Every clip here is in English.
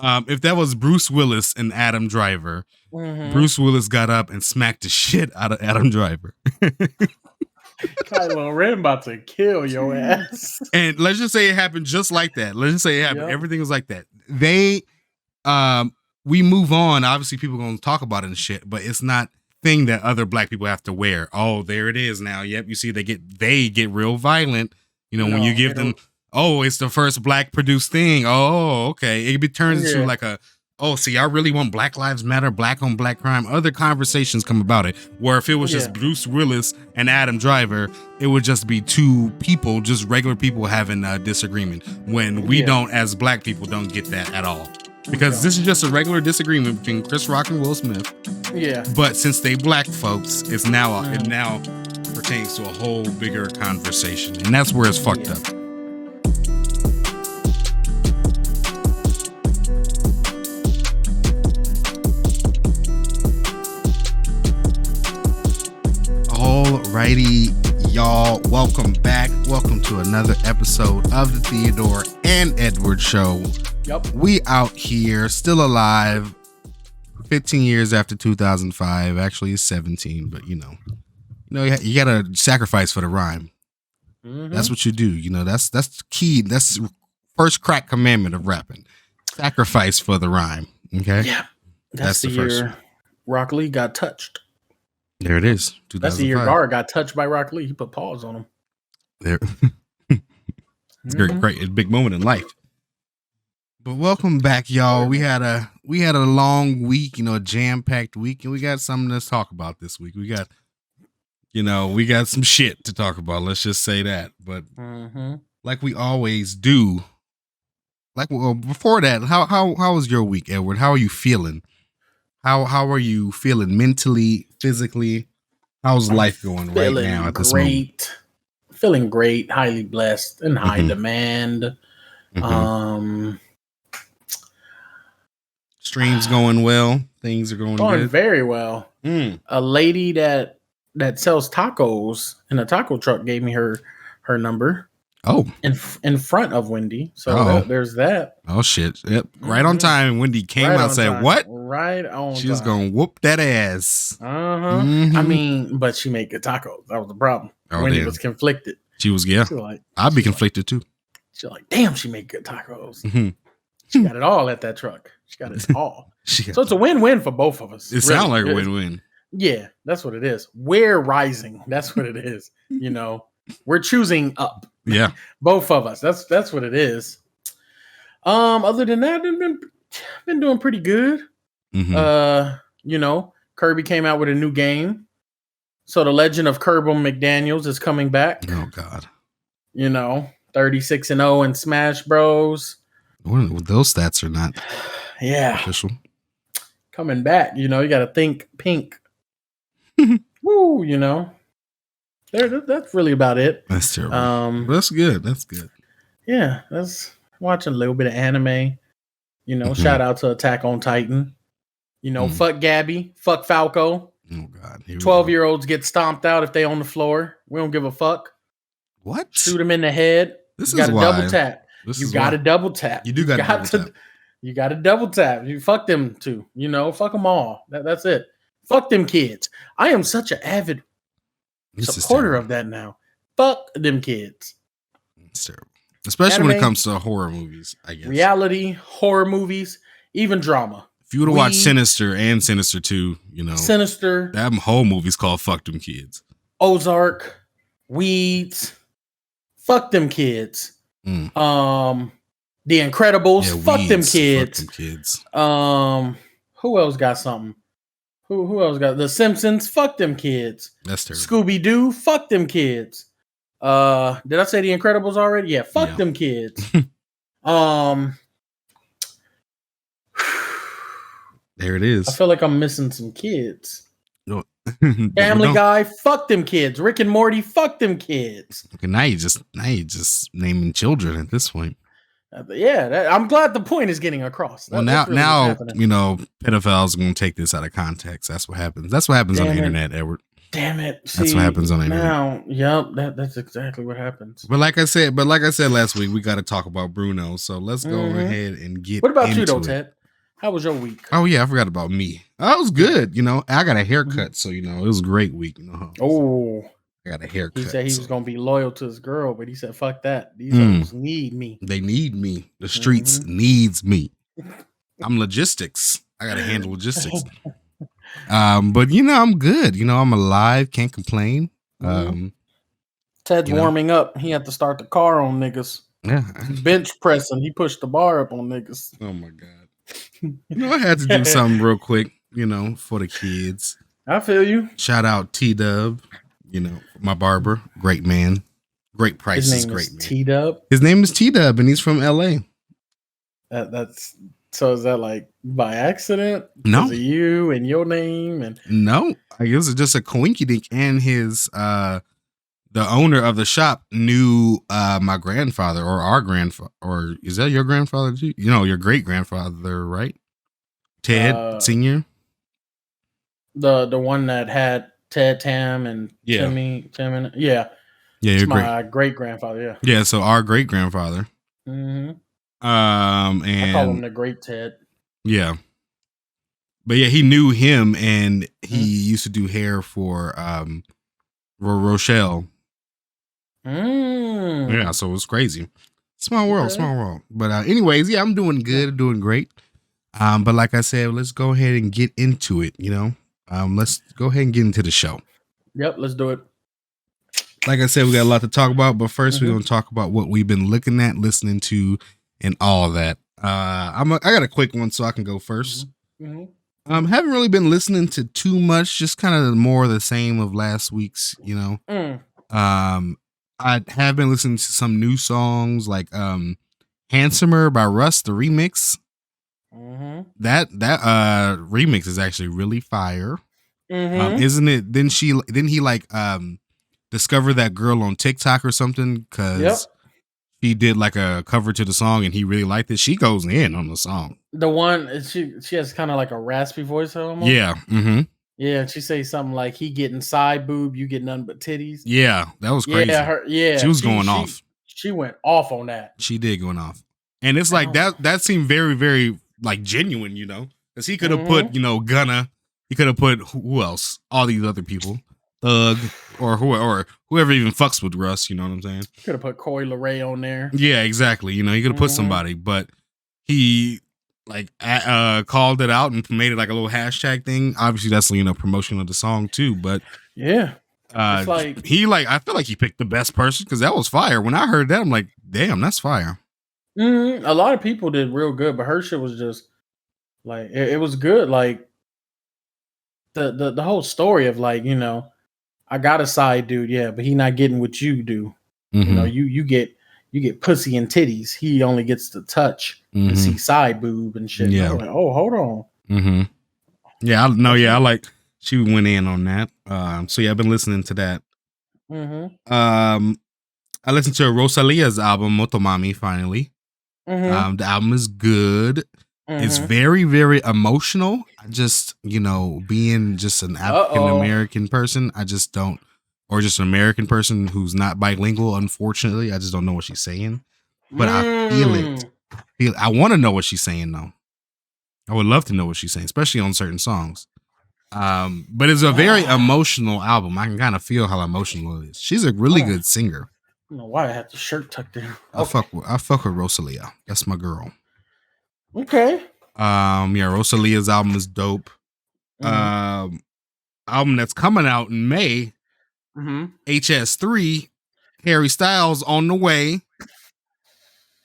If that was Bruce Willis and Adam Driver, Bruce Willis got up and smacked the shit out of Adam Driver. Kylo Ren about to kill your ass. And let's just say it happened just like that. Let's just say it happened. Yep. Everything was like that. We move on. Obviously, people are going to talk about it and shit, but it's not thing that other black people have to wear. Oh, there it is now. Yep, you see, they get real violent. You know, when you give them, oh, it's the first black produced thing. Oh, okay. It turns into like see, I really want Black Lives Matter, black on black crime. Other conversations come about it. Where if it was just Bruce Willis and Adam Driver, it would just be two people, just regular people having a disagreement. When we don't, as black people, don't get that at all. Because this is just a regular disagreement between Chris Rock and Will Smith. Yeah. But since they black folks, it now pertains to a whole bigger conversation. And that's where it's fucked up. Alrighty, y'all. Welcome back. Welcome to another episode of the Theodore and Edward Show. Yep. We out here, still alive, 15 years after 2005. Actually, it's 17, but you gotta sacrifice for the rhyme. Mm-hmm. That's what you do. You know, that's key. That's first crack commandment of rapping. Sacrifice for the rhyme. Okay. Yeah. That's the first year Rock Lee got touched. There it is. That's the year Gar got touched by Rock Lee. He put paws on him. There. It's great. It's a big moment in life. But welcome back, y'all. We had a long week, a jam-packed week, and we got something to talk about this week. We got some shit to talk about. Let's just say that. But like we always do, before that, how was your week, Edward? How are you feeling? How are you feeling mentally, physically? How's life going right now at this moment? Feeling great, highly blessed, in high demand. Streams going well. Things are going good. Very well. A lady that sells tacos in a taco truck gave me her number. Oh, in front of Wendy. So there's that. Oh shit! Yep, right on time. Wendy came out and said, "What?" Right on. She was gonna whoop that ass. I mean, but she made good tacos. That was the problem. Wendy was conflicted. She was like, I'd be conflicted too. She's like, damn, she made good tacos. She got it all at that truck. She got it all. So it's a win-win for both of us. It sounds like a win-win. Yeah, that's what it is. We're rising. That's what it is. We're choosing up. Yeah, both of us. That's what it is. Other than that, I've been doing pretty good. Kirby came out with a new game, so the Legend of Kerbal McDaniels is coming back. Oh God, 36-0 in Smash Bros. Those stats are not official. Coming back, you got to think pink. Woo, that's really about it. That's terrible. That's good. That's good. Yeah, that's watching a little bit of anime. Shout out to Attack on Titan. Fuck Gabby, fuck Falco. Oh God, 12-year-olds get stomped out if they on the floor. We don't give a fuck. What? Shoot them in the head. This you got to double tap. You got to double tap. You do got to double tap. You got to double tap. You fuck them too. Fuck them all. That's it. Fuck them kids. I am such an avid supporter of that now. Fuck them kids. It's terrible. Especially when it comes to horror movies, I guess. Reality, horror movies, even drama. If you would have watched Sinister and Sinister 2, Sinister. That whole movie's called Fuck Them Kids. Ozark, Weeds, fuck them kids. The Incredibles, fuck them kids. Fuck them kids. Who else got something? Who else got The Simpsons? Fuck them kids. That's terrible. Scooby Doo. Fuck them kids. Did I say The Incredibles already? Yeah. Fuck them kids. There it is. I feel like I'm missing some kids. No. Family Guy. Fuck them kids. Rick and Morty. Fuck them kids. Okay, now you just naming children at this point. I'm glad the point is getting across. Now, pedophiles are going to take this out of context. That's what happens. That's what happens on the internet, Edward. Damn it! That's what happens on the internet. Now, yep, that's exactly what happens. But like I said last week, we got to talk about Bruno. So let's go ahead and get. What about you, though, Ted? How was your week? Oh yeah, I forgot about me. I was good. You know, I got a haircut, so you know it was a great week. You know. Oh, I got a haircut. He said he was gonna be loyal to his girl, but he said, "Fuck that. These hoes need me. They need me. The streets needs me. I'm logistics. I gotta handle logistics." But you know, I'm good. You know, I'm alive. Can't complain. Ted's warming up. He had to start the car on niggas. Yeah. Bench pressing. He pushed the bar up on niggas. Oh my God. You know, I had to do something real quick, you know, for the kids. I feel you. Shout out T-Dub, you know, my barber. Great man. Great prices. Great man. T-Dub? His name is T-Dub and he's from LA. So is that like by accident? No. Because of you and your name? And no. I guess it's just a coinkydink, and his the owner of the shop knew my grandfather or our grandfather, or is that your grandfather too? You know, your great grandfather, right? Ted Senior. The one that had Ted, Tam, and Tim and yeah, it's my great grandfather. Yeah. So our great grandfather. And I call him the Great Ted. Yeah, but yeah, he knew him, and he used to do hair for Rochelle. Yeah, so it was crazy. Small world. But anyways, yeah, I'm doing good, doing great. But like I said, let's go ahead and get into it. You know, let's go ahead and get into the show. Yep, let's do it. Like I said, we got a lot to talk about, but first we're going to talk about what we've been looking at, listening to, and all that. I got a quick one, so I can go first. Haven't really been listening to too much, just kind of more of the same of last week's. You know, I have been listening to some new songs like "Handsomer" by Russ, the remix. That remix is actually really fire. Isn't it? Didn't he like discover that girl on TikTok or something? Because he did like a cover to the song and he really liked it. She goes in on the song. The one she has kind of like a raspy voice almost. Yeah. Yeah, she say something like, "He getting side boob, you get nothing but titties." Yeah, that was crazy. She was going off. She went off on that. She did going off, and it's like that seemed very, very like genuine, you know, because he could have put, you know, Gunna. He could have put who else? All these other people, Thug, or whoever even fucks with Russ. You know what I'm saying? Could have put Coi Leray on there. Yeah, exactly. You know, he could have put somebody, but he like called it out and made it like a little hashtag thing. Obviously, that's, you know, promotion of the song too. But yeah, it's like I feel like he picked the best person because that was fire. When I heard that, I'm like, damn, that's fire. A lot of people did real good, but her shit was just like it was good. Like the whole story of like, you know, I got a side dude, yeah, but he not getting what you do. You know, you get pussy and titties. He only gets to touch and see side boob and shit. Yeah. Like, oh, hold on. Yeah, I like she went in on that. So yeah, I've been listening to that. I listened to Rosalia's album Motomami finally. The album is good. It's very, very emotional. I just, you know, being just an African American person, I just don't, or just an American person who's not bilingual, unfortunately, I just don't know what she's saying. But I feel it. I want to know what she's saying though. I would love to know what she's saying, especially on certain songs. But it's a very emotional album. I can kind of feel how emotional it is. She's a really good singer. I don't know why I have the shirt tucked in. I fuck with Rosalia. That's my girl. Okay. Yeah, Rosalia's album is dope. Album that's coming out in May. HS3. Harry Styles on the way.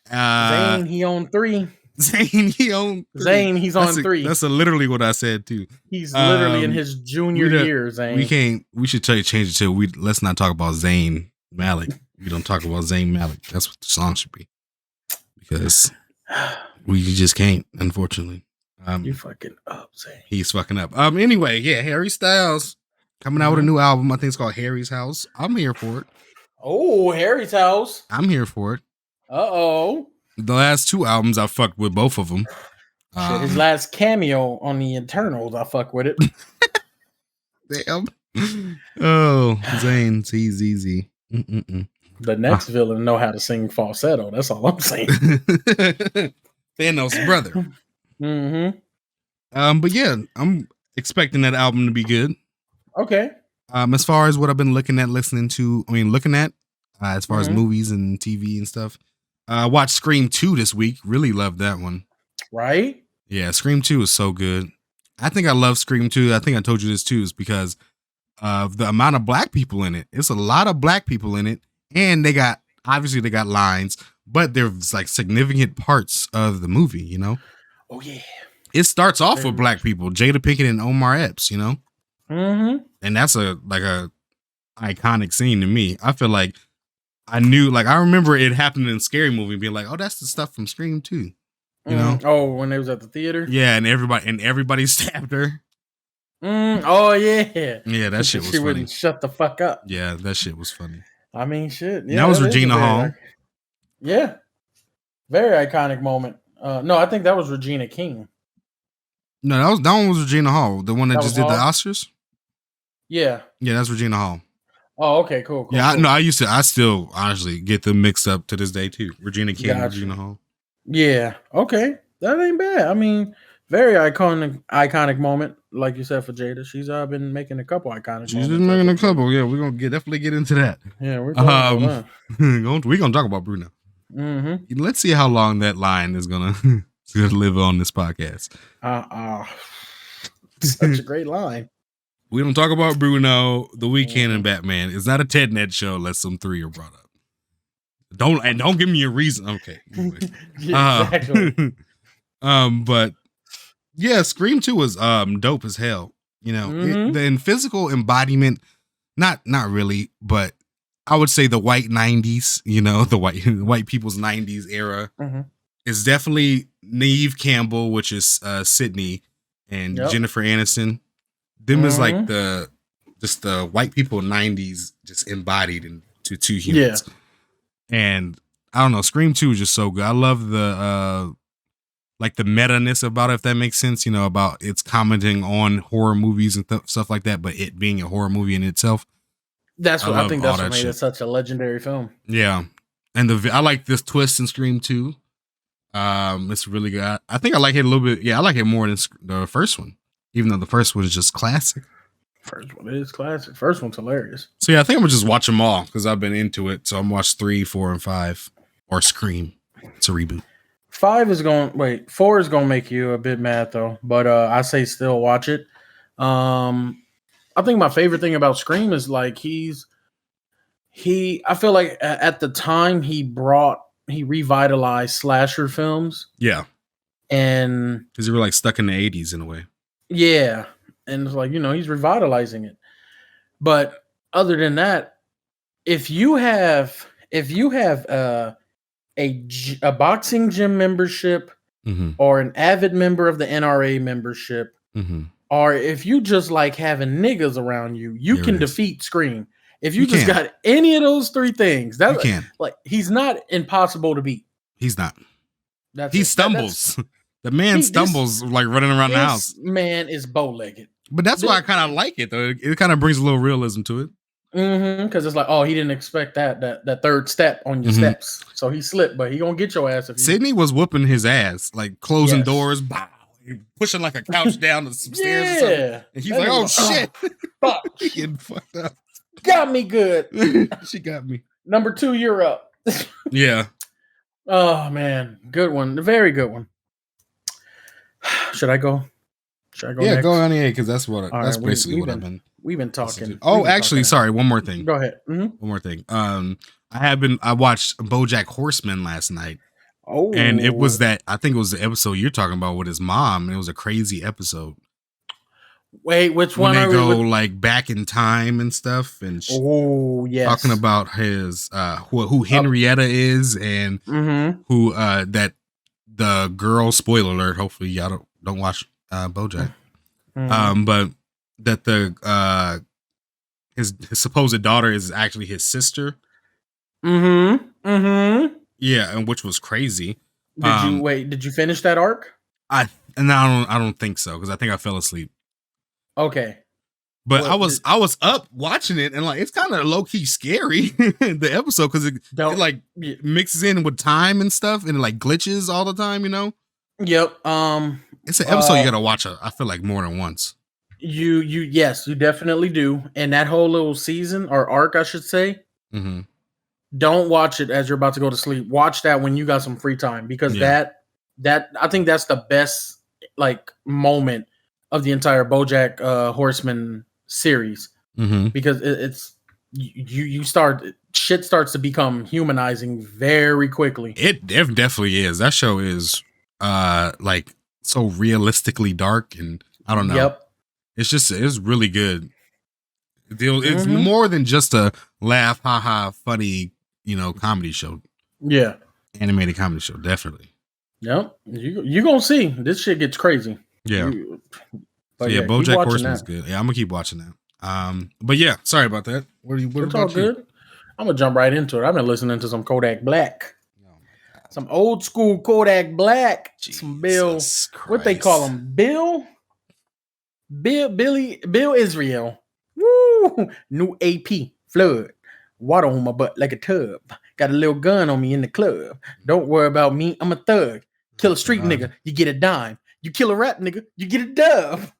Zayn, he on 3. Zayn, he on 3. Zayn, he's on 3. That's literally what I said too. He's literally in his junior year, Zayn. We should change it to let's not talk about Zayn Malik. We don't talk about Zayn Malik. That's what the song should be. Because we just can't, unfortunately. You fucking up, Zayn. He's fucking up. Anyway, yeah, Harry Styles coming out with a new album. I think it's called Harry's House. I'm here for it. Oh, Harry's House. I'm here for it. Uh-oh. The last 2 albums, I fucked with both of them. Shit, his last cameo on the Eternals, I fuck with it. Damn. Oh, Zane, ZZ. The next villain know how to sing falsetto. That's all I'm saying. Thanos' brother. Mm-hmm. But yeah, I'm expecting that album to be good. Okay. As far as what I've been looking at, as far as movies and TV and stuff, I watched Scream 2 this week. Really loved that one. Right? Yeah, Scream 2 is so good. I think I love Scream 2. I think I told you this too, is because of the amount of black people in it. It's a lot of black people in it, and they got lines, but there's like significant parts of the movie, you know? Oh yeah. It starts off with black people, Jada Pinkett and Omar Epps, you know? Mm-hmm. And that's a iconic scene to me. I feel like I remember it happening in Scary Movie, being like, oh, that's the stuff from Scream 2. You know? Oh, when they was at the theater? Yeah, and everybody stabbed her. Oh yeah. Yeah, that shit was funny. She wouldn't shut the fuck up. Yeah, that shit was funny. I mean, shit. Yeah, that was Regina Hall. Yeah. Very iconic moment. No, I think that was Regina King. No, that one was Regina Hall, the one that just did the Oscars. Yeah. Yeah, that's Regina Hall. Oh, okay, cool. Yeah, cool. I still honestly get them mixed up to this day too. Regina King and Regina Hall. Yeah. Okay. That ain't bad. I mean, very iconic moment, like you said, for Jada. She's been making a couple iconic. She's been making a couple. Yeah, we're gonna definitely get into that. Yeah, we're gonna talk about Bruno. Mm-hmm. Let's see how long that line is gonna live on this podcast. Such a great line. We don't talk about Bruno, The Weeknd, and Batman. It's not a Ted Ned show unless some three are brought up. Don't give me a reason. Okay. Yeah, exactly. But yeah, Scream 2 was dope as hell. You know, the physical embodiment, not really, but I would say the white 90s, you know, the white people's 90s era is definitely Neve Campbell, which is Sydney, and Jennifer Aniston. Them is like the white people 90s just embodied into two humans. Yeah. And I don't know, Scream 2 is just so good. I love the the meta-ness about it, if that makes sense, you know, about it's commenting on horror movies and stuff like that, but it being a horror movie in itself. That's what I think that's what made it such a legendary film. Yeah. And I like this twist in Scream 2. It's really good. I think I like it a little bit. Yeah, I like it more than the first one, even though the first one is just classic. First one is classic. First one's hilarious. So yeah, I think I'm gonna just watch them all because I've been into it. So I'm watched 3, 4, and 5, or Scream. It's a reboot. 4 is gonna make you a bit mad though, but I say still watch it. I think my favorite thing about Scream is like I feel like at the time he revitalized slasher films. Yeah, and because they were like stuck in the 80s in a way. Yeah. And it's like, you know, he's revitalizing it. But other than that, if you have a boxing gym membership or an avid member of the NRA membership, or if you just like having niggas around you, you can defeat Scream. If you just got any of those 3 things, that's like he's not impossible to beat. He's not. He stumbles. The man stumbles like running around the house. Man is bow-legged. But that's why I kind of like it, though. It kind of brings a little realism to it. Because it's like, oh, he didn't expect that third step on your steps. So he slipped, but he gonna get your ass. Sydney was whooping his ass, like closing doors, pushing like a couch down some stairs or something. And he's like, oh, shit. Fuck. Getting fucked up. Got me good. She got me. Number 2, you're up. Yeah. Oh, man. Good one. Very good one. Should I go? Yeah, next? Go on here because that's basically what I've been. We've been talking. Sorry. One more thing. Go ahead. One more thing. I watched BoJack Horseman last night. Oh, and it was I think it was the episode you're talking about with his mom. And it was a crazy episode. Wait, which one? When they go like back in time and stuff, and yes, talking about his who Henrietta is and who that the girl. Spoiler alert! Hopefully y'all don't watch BoJack. But that the his supposed daughter is actually his sister. Yeah, and which was crazy. Did you finish that arc? I don't think so because I think I fell asleep. Okay. But I was up watching it and like it's kind of low key scary the episode because it like mixes in with time and stuff and it like glitches all the time, you know. Yep. It's an episode you gotta watch. I feel like more than once. Yes, you definitely do. And that whole little season or arc, I should say. Mm-hmm. Don't watch it as you're about to go to sleep. Watch that when you got some free time because that I think that's the best like moment of the entire BoJack Horseman series because it's you start shit starts to become humanizing very quickly. It definitely is. That show is like so realistically dark and I don't know. Yep. It's really good. It's more than just a laugh, haha, funny, you know, comedy show. Yeah. Animated comedy show, definitely. Yep. You gonna see this shit gets crazy. Yeah. BoJack Horseman's good. Yeah, I'm gonna keep watching that. But yeah, sorry about that. It's all good. I'm gonna jump right into it. I've been listening to some Kodak Black. Oh my God. Some old school Kodak Black. Jesus some Bill Christ. What they call him? Bill Israel. Woo! New AP flood. Water on my butt like a tub. Got a little gun on me in the club. Don't worry about me. I'm a thug. Kill a street nigga, you get a dime. You kill a rap nigga, you get a dub.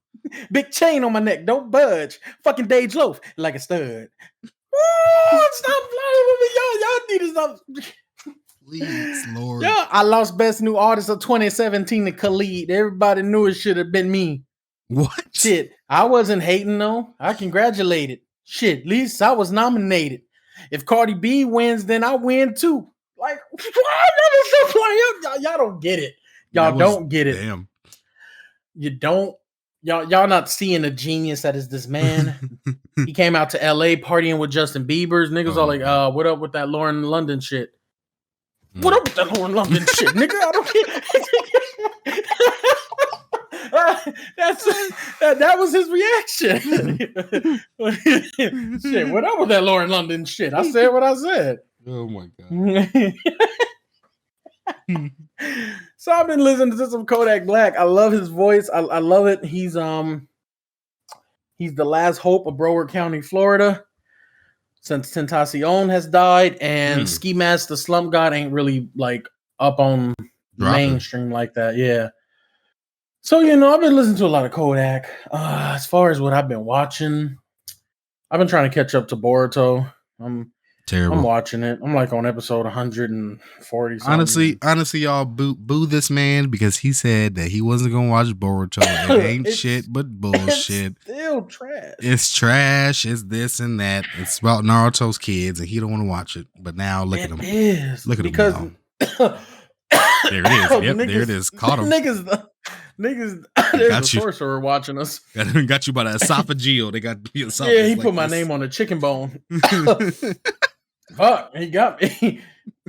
Big chain on my neck, don't budge. Fucking Dage Loaf like a stud. Woo! Stop playing with me, y'all need to stop. Please, Lord. Yeah, I lost best new artist of 2017 to Khalid. Everybody knew it should have been me. What? Shit, I wasn't hating though. I congratulated. Shit, at least I was nominated. If Cardi B wins, then I win too. Like, y'all don't get it. Y'all don't get it. Damn. You don't. Y'all not seeing the genius that is this man. He came out to LA partying with Justin Bieber's. Niggas all like, what up with that Lauren London shit? What up with that Lauren London shit, nigga? I don't care. That was his reaction. Shit, what up with that Lauren London shit? I said what I said. Oh my God. So I've been listening to some Kodak Black. I love his voice. I love it. He's the last hope of Broward County, Florida. Since Tentacion has died, and Ski Mask the Slump God ain't really like up on mainstream like that. Yeah. So, you know, I've been listening to a lot of Kodak. As far as what I've been watching, I've been trying to catch up to Boruto. I'm watching it. I'm like on episode 140. Honestly, y'all boo this man because he said that he wasn't gonna watch Boruto. It ain't shit but bullshit. It's still trash. It's trash. It's this and that. It's about Naruto's kids, and he don't want to watch it. But now look at him. Look at him now. There it is. Yep, there it is. Caught him. Niggas, there's a sorcerer watching us. Got you by the esophageal. They got the esophagus. Yeah, he put my name on the chicken bone. Fuck, he got me.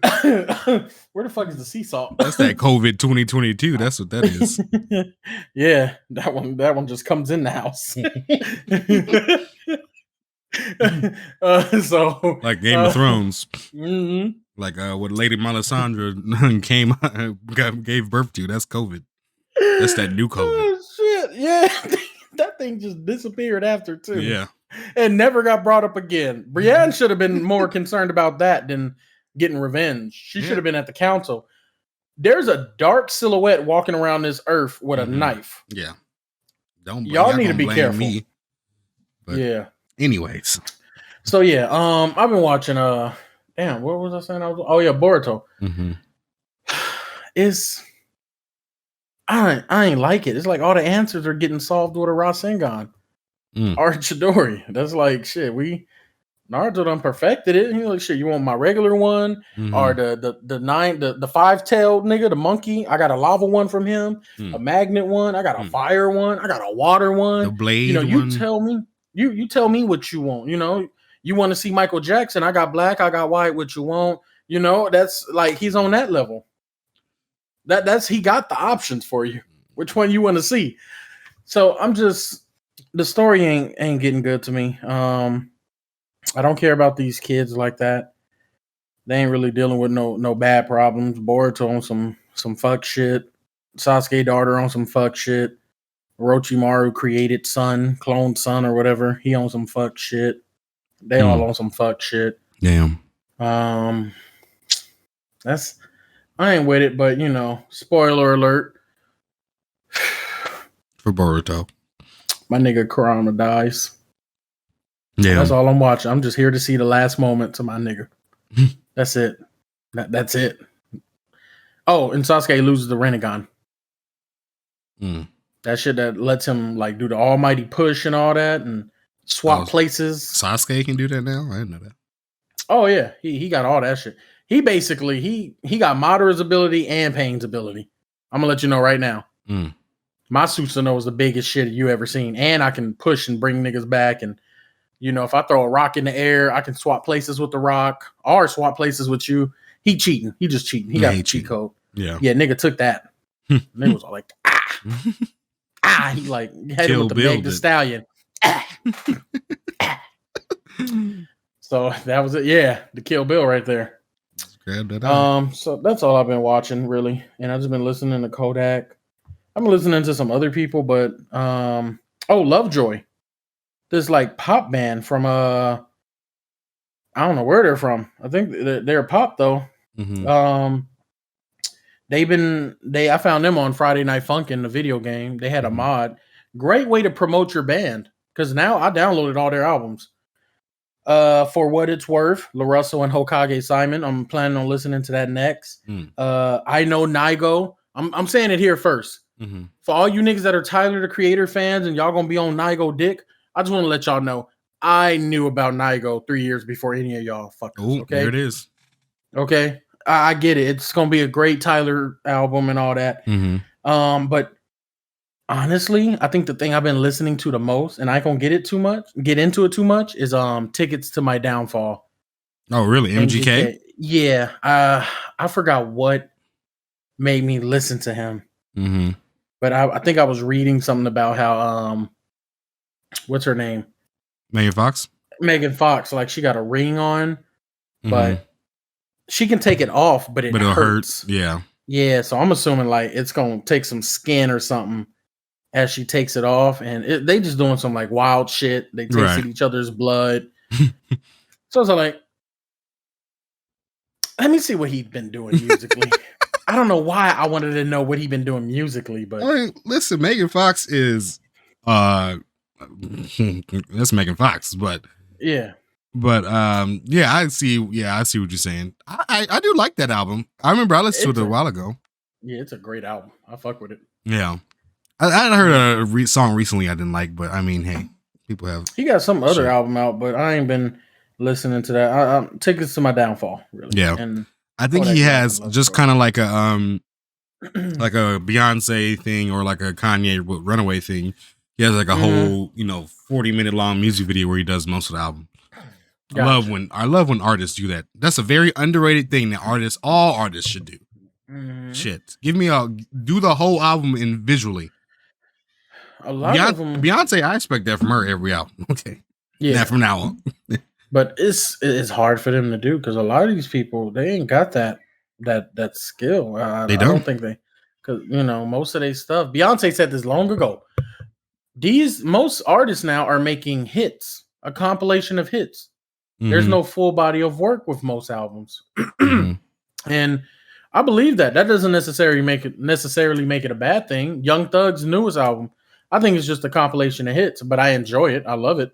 Where the fuck is the sea salt? That's that COVID 2022. That's what that is. Yeah, that one just comes in the house. So like Game of Thrones. Mm-hmm. Like what Lady Melisandre gave birth to. That's COVID. That's that new COVID. Oh, shit. Yeah. That thing just disappeared after too. Yeah. And never got brought up again. Brienne should have been more concerned about that than getting revenge. She should have been at the council. There's a dark silhouette walking around this earth with a knife. Yeah. Y'all need to be careful. Me, yeah. Anyways. So yeah, I've been watching damn, what was I saying? Boruto. Mm-hmm. I ain't like it. It's like all the answers are getting solved with a Rasengan. Art Chidori. That's like shit. Naruto done perfected it. He's like, shit, you want my regular one? Or the 5-tailed nigga, the monkey. I got a lava one from him, a magnet one, I got a fire one, I got a water one. The blade. You know, you tell me. You tell me what you want. You know, you want to see Michael Jackson? I got black, I got white, what you want. You know, that's like he's on that level. That's he got the options for you. Which one you want to see? So I'm just the story ain't getting good to me. I don't care about these kids like that. They ain't really dealing with no bad problems. Boruto on some fuck shit. Sasuke daughter on some fuck shit. Orochimaru created son, cloned son, or whatever. He on some fuck shit. They all on some fuck shit. Damn. That's I ain't with it, but spoiler alert. For Boruto. My nigga Kurama dies. Yeah. That's all I'm watching. I'm just here to see the last moments of my nigga. That's it. That's it. Oh, and Sasuke loses the Rinnegan. That shit that lets him like do the almighty push and all that and swap places. Sasuke can do that now? I didn't know that. Oh yeah. He got all that shit. He basically he got Madara's ability and Pain's ability. I'm gonna let you know right now. My Susanoo is the biggest shit you ever seen. And I can push and bring niggas back. And if I throw a rock in the air, I can swap places with the rock or swap places with you. He cheating. He just cheating. He got the cheat code. Yeah. Yeah, nigga took that. Nigga was all like, he like had it with the Meg the Stallion. So that was it. Yeah, the Kill Bill right there. Grab that out. So that's all I've been watching, really. And I've just been listening to Kodak. I've been listening to some other people, but Lovejoy. This like pop band from I don't know where they're from. I think they're pop though. I found them on Friday Night Funkin', the video game. They had a mod. Great way to promote your band, because now I downloaded all their albums. For what it's worth, LaRussell and Hokage Simon. I'm planning on listening to that next. I know Nigo. I'm saying it here first. For all you niggas that are Tyler the Creator fans and y'all gonna be on Nigo dick, I just want to let y'all know I knew about Nigo 3 years before any of y'all fuckers. Okay, there it is. Okay, I get it. It's gonna be a great Tyler album and all that. But honestly, I think the thing I've been listening to the most, and I ain't gonna get into it too much, is Tickets to My Downfall. Oh, really? MGK? Yeah. I forgot what made me listen to him. But I think I was reading something about how what's her name? Megan Fox? Megan Fox, like she got a ring on, but she can take it off, but it hurts. Yeah. Yeah, so I'm assuming like it's gonna take some skin or something as she takes it off, and they just doing some like wild shit. They tasted each other's blood. So I was like, let me see what he's been doing musically. I don't know why I wanted to know what he'd been doing musically, but I mean, listen, Megan Fox is that's Megan Fox, but yeah. But I see what you're saying. I do like that album. I remember I listened to it a while ago. Yeah, it's a great album. I fuck with it. Yeah. I heard a song recently I didn't like, but I mean, hey, people have. He got some other album out, but I ain't been listening to that. Tickets to My Downfall, really. Yeah. And I think he has just kind of like a Beyonce thing or like a Kanye Runaway thing. He has like a whole 40-minute long music video where he does most of the album. Gotcha. I love when artists do that. That's a very underrated thing that all artists should do. Shit, do the whole album in visually. A lot of them, Beyonce, I expect that from her every album. Okay, yeah, from now on. But it's hard for them to do because a lot of these people, they ain't got that skill. They don't. I don't think they, because most of their stuff. Beyonce said this long ago. Most artists now are making hits, a compilation of hits. There's no full body of work with most albums. And I believe that doesn't necessarily make it a bad thing. Young Thug's newest album, I think it's just a compilation of hits, but I enjoy it. I love it.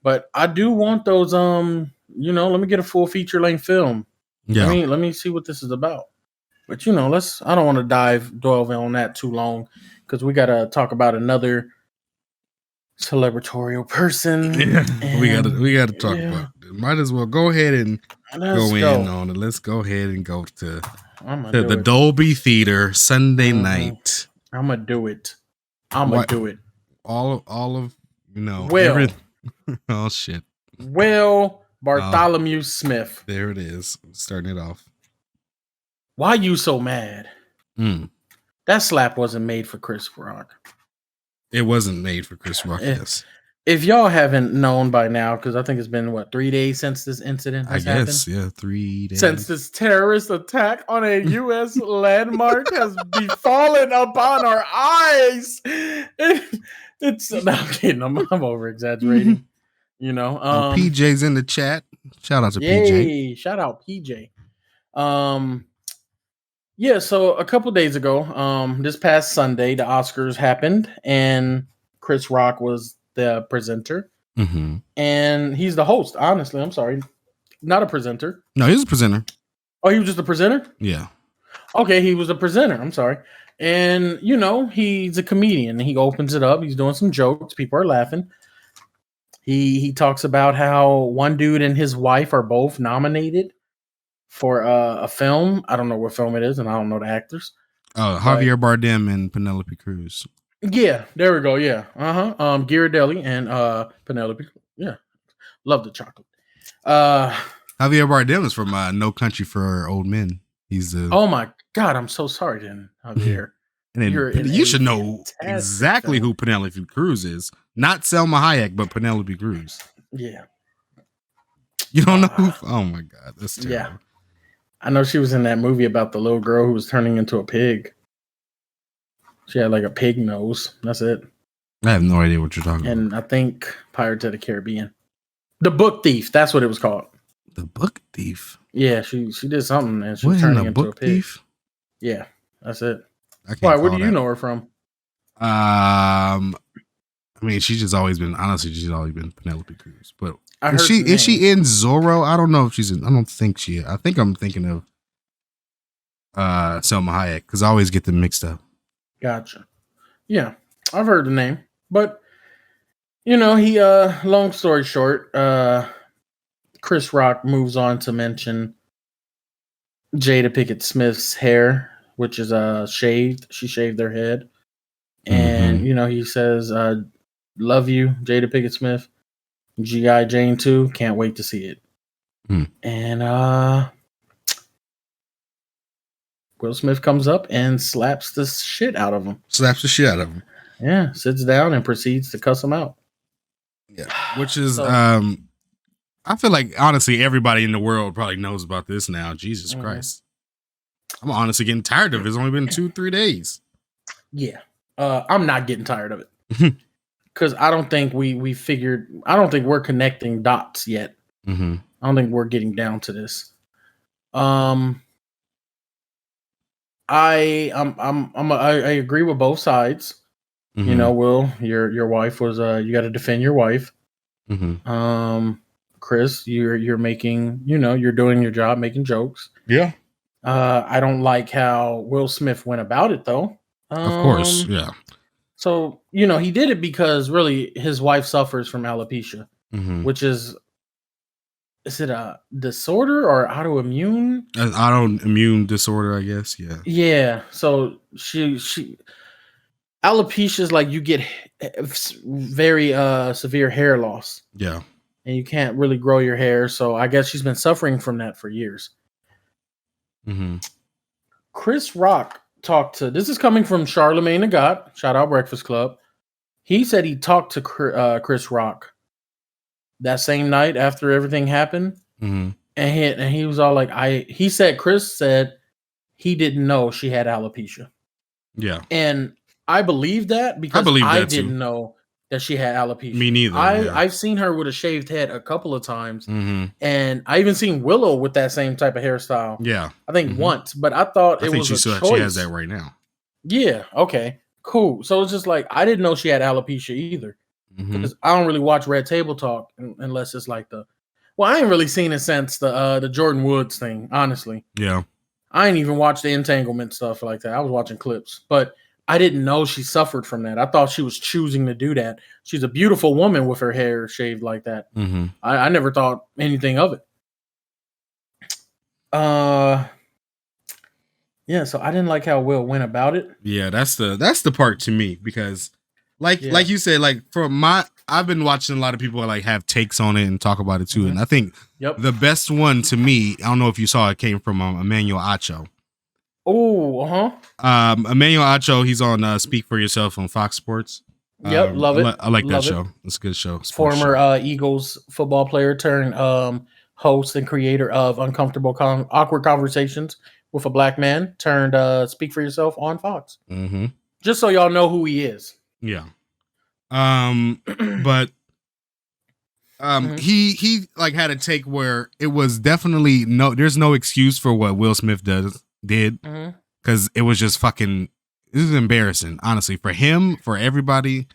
But I do want those let me get a full feature length film. Yeah. Let me see what this is about. But I don't want to dwell on that too long because we gotta talk about another celebratorial person. Yeah, we gotta talk about it. Might as well go ahead and go in on it. Let's go ahead and go to the Dolby Theater Sunday night. I'm gonna do it. Do it. All of Will. Oh shit. Will Bartholomew Smith. There it is. Starting it off. Why you so mad? That slap wasn't made for Chris Rock. It wasn't made for Chris Rock. Yes. If y'all haven't known by now, because I think it's been 3 days since this incident I has guess, happened. yeah, 3 days. Since this terrorist attack on a U.S. landmark has befallen upon our eyes. It's no, I'm kidding. I'm over exaggerating. You know. PJ's in the chat. Shout out to PJ. Yay! Shout out PJ. Yeah. So a couple days ago, this past Sunday, the Oscars happened, and Chris Rock was the presenter, and he's the host. Honestly, I'm sorry, not a presenter. No, he's a presenter. Oh, he was just a presenter? Yeah. Okay, he was a presenter. I'm sorry. And, he's a comedian. He opens it up. He's doing some jokes. People are laughing. He talks about how one dude and his wife are both nominated for a film. I don't know what film it is, and I don't know the actors. Javier Bardem and Penelope Cruz. Yeah, there we go. Yeah. Ghirardelli and Penelope. Yeah. Love the chocolate. Javier Bardem is from No Country for Old Men. He's the. Oh my God! I'm so sorry, then, Javier. And then you should know exactly who Penelope Cruz is. Not Selma Hayek, but Penelope Cruz. Yeah. You don't know who? Oh my God, that's terrible. Yeah. I know she was in that movie about the little girl who was turning into a pig. She had like a pig nose. That's it. I have no idea what you're talking about. And I think Pirates of the Caribbean. The Book Thief. That's what it was called. The Book Thief? Yeah, she did something and she was turning into a pig. Thief? Yeah, that's it. Why? Where do you know her from? I mean, she's always been Penelope Cruz. But is she in Zorro? I don't know if she's in. I don't think she is. I think I'm thinking of Selma Hayek because I always get them mixed up. Gotcha. Yeah, I've heard the name, but long story short, Chris Rock moves on to mention Jada Pinkett Smith's hair, which is shaved. She shaved their head. And, he says, love you, Jada Pinkett Smith. G.I. Jane 2, can't wait to see it. And Will Smith comes up and slaps the shit out of him. Yeah, sits down and proceeds to cuss him out. Yeah, which is, I feel like, honestly, everybody in the world probably knows about this now. Jesus Christ. I'm honestly getting tired of it. It's only been 2-3 days. Yeah. I'm not getting tired of it. Because I don't think I don't think we're connecting dots yet. I don't think we're getting down to this. I agree with both sides. Will, your wife was you got to defend your wife. Chris, you're making, you're doing your job, making jokes. Yeah. I don't like how Will Smith went about it though. Of course, yeah. So, he did it because really his wife suffers from alopecia, which is it a disorder or autoimmune? An autoimmune disorder, I guess. Yeah. Yeah. So she alopecia is like you get very severe hair loss. Yeah. And you can't really grow your hair. So I guess she's been suffering from that for years. Chris Rock talked to, this is coming from Charlemagne the God, shout out Breakfast Club. He said he talked to Chris Rock that same night after everything happened. And he was all like, Chris said he didn't know she had alopecia. Yeah. And I believe that because I didn't know that she had alopecia. Me neither. I've seen her with a shaved head a couple of times. And I even seen Willow with that same type of hairstyle. Yeah. I think once, but I thought it was a choice. She has that right now. Yeah. Okay. Cool. So it's just like, I didn't know she had alopecia either. Because I don't really watch Red Table Talk unless it's like I ain't really seen it since the Jordan Woods thing, honestly. Yeah. I ain't even watched the entanglement stuff like that. I was watching clips, but I didn't know she suffered from that. I thought she was choosing to do that. She's a beautiful woman with her hair shaved like that. I never thought anything of it. Yeah, so I didn't like how Will went about it. Yeah, that's the part to me because like you said, I've been watching a lot of people have takes on it and talk about it too. And I think the best one to me, I don't know if you saw it, came from Emmanuel Acho. Oh, Emmanuel Acho, he's on Speak for Yourself on Fox Sports. Yep, love it. I like that Love it. show. It's a good show. Sports Former show. Eagles football player turned host and creator of Uncomfortable Awkward Conversations with a Black Man turned Speak for Yourself on Fox. Mm-hmm. Just so y'all know who he is. Yeah. But he like had a take where it was definitely there's no excuse for what Will Smith did because it was just fucking, this is embarrassing, honestly, for him, for everybody.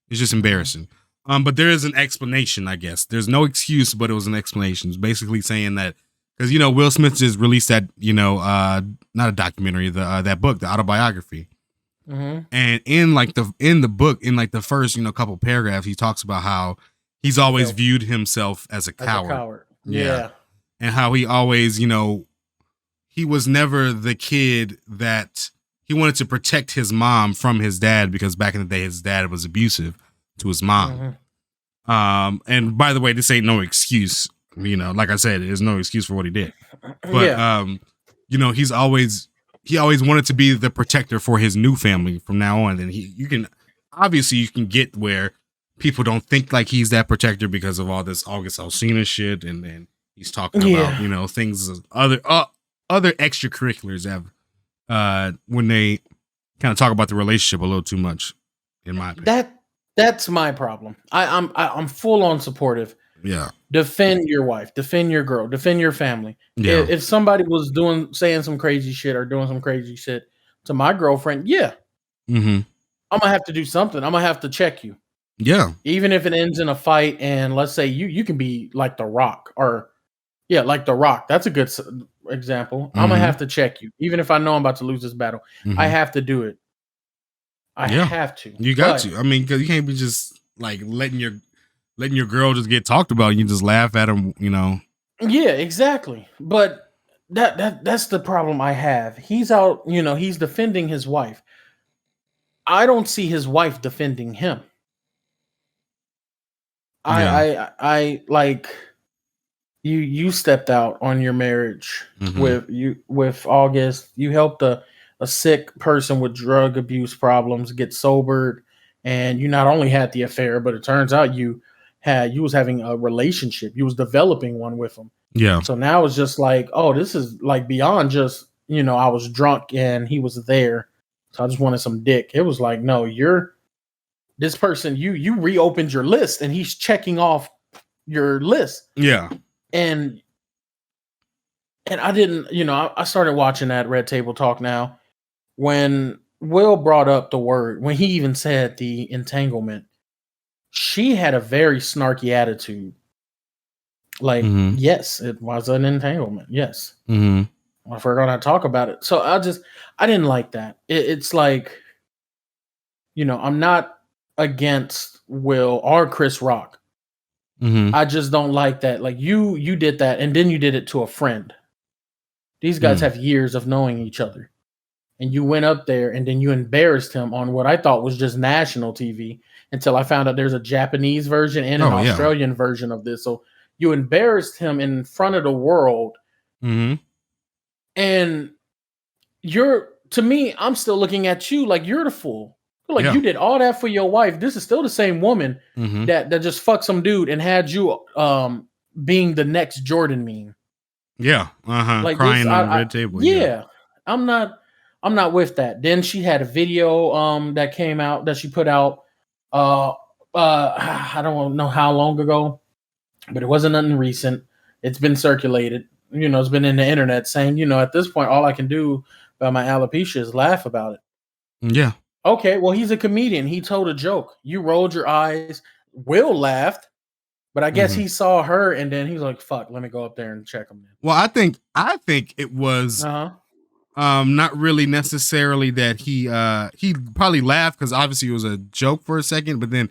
It's just embarrassing. But there is an explanation, I guess. There's no excuse, but it was an explanation. It's basically saying that because Will Smith just released that not a documentary, that book, the autobiography. And in the book, in like the first couple paragraphs, he talks about how he's always viewed himself as a coward. Yeah. And how he always, he was never the kid that he wanted to protect his mom from his dad because back in the day his dad was abusive to his mom. And by the way, this ain't no excuse. Like I said, there's no excuse for what he did. But he always wanted to be the protector for his new family from now on. And you can get where people don't think like he's that protector because of all this August Alsina shit, and then he's talking about things other extracurriculars when they kind of talk about the relationship a little too much, in my opinion. That's my problem. I'm full on supportive. Yeah. Defend your wife, defend your girl, defend your family. Yeah. If somebody was saying some crazy shit or doing some crazy shit to my girlfriend, I'm gonna have to do something. I'm gonna have to check you. Yeah. Even if it ends in a fight, and let's say you can be like The Rock, like The Rock. That's a good example. I'm gonna have to check you, even if I know I'm about to lose this battle. I have to do it. I have to. You got to. I mean, because you can't be just like letting your girl just get talked about. And you just laugh at him, Yeah, exactly. But that's the problem I have. He's out, he's defending his wife. I don't see his wife defending him. I like you stepped out on your marriage with August. You helped a sick person with drug abuse problems get sobered, and you not only had the affair, but it turns out you was having a relationship. You was developing one with him. Yeah. So now it's just like, oh, this is like beyond just, I was drunk and he was there, so I just wanted some dick. It was like, no, you're this person. You reopened your list and he's checking off your list. Yeah. And I didn't, I started watching that Red Table Talk now. When Will brought up the word, when he even said the entanglement, she had a very snarky attitude. Like, yes, it was an entanglement. Yes. If we're going to talk about it. So I didn't like that. It's like, I'm not against Will or Chris Rock. I just don't like that. Like you did that and then you did it to a friend. These guys have years of knowing each other. And you went up there and then you embarrassed him on what I thought was just national TV until I found out there's a Japanese version and an Australian version of this. So you embarrassed him in front of the world. And to me, I'm still looking at you like you're the fool. Like you did all that for your wife. This is still the same woman that just fucked some dude and had you being the next Jordan meme. Yeah. Like crying on the red table. Yeah. I'm not with that. Then she had a video that came out that she put out I don't know how long ago, but it wasn't nothing recent. It's been circulated. It's been in the internet saying, at this point all I can do about my alopecia is laugh about it. Yeah. Okay, well, he's a comedian. He told a joke. You rolled your eyes. Will laughed, but I guess he saw her and then he's like, "Fuck, let me go up there and check him." Well, I think it was not really necessarily that he probably laughed because obviously it was a joke for a second, but then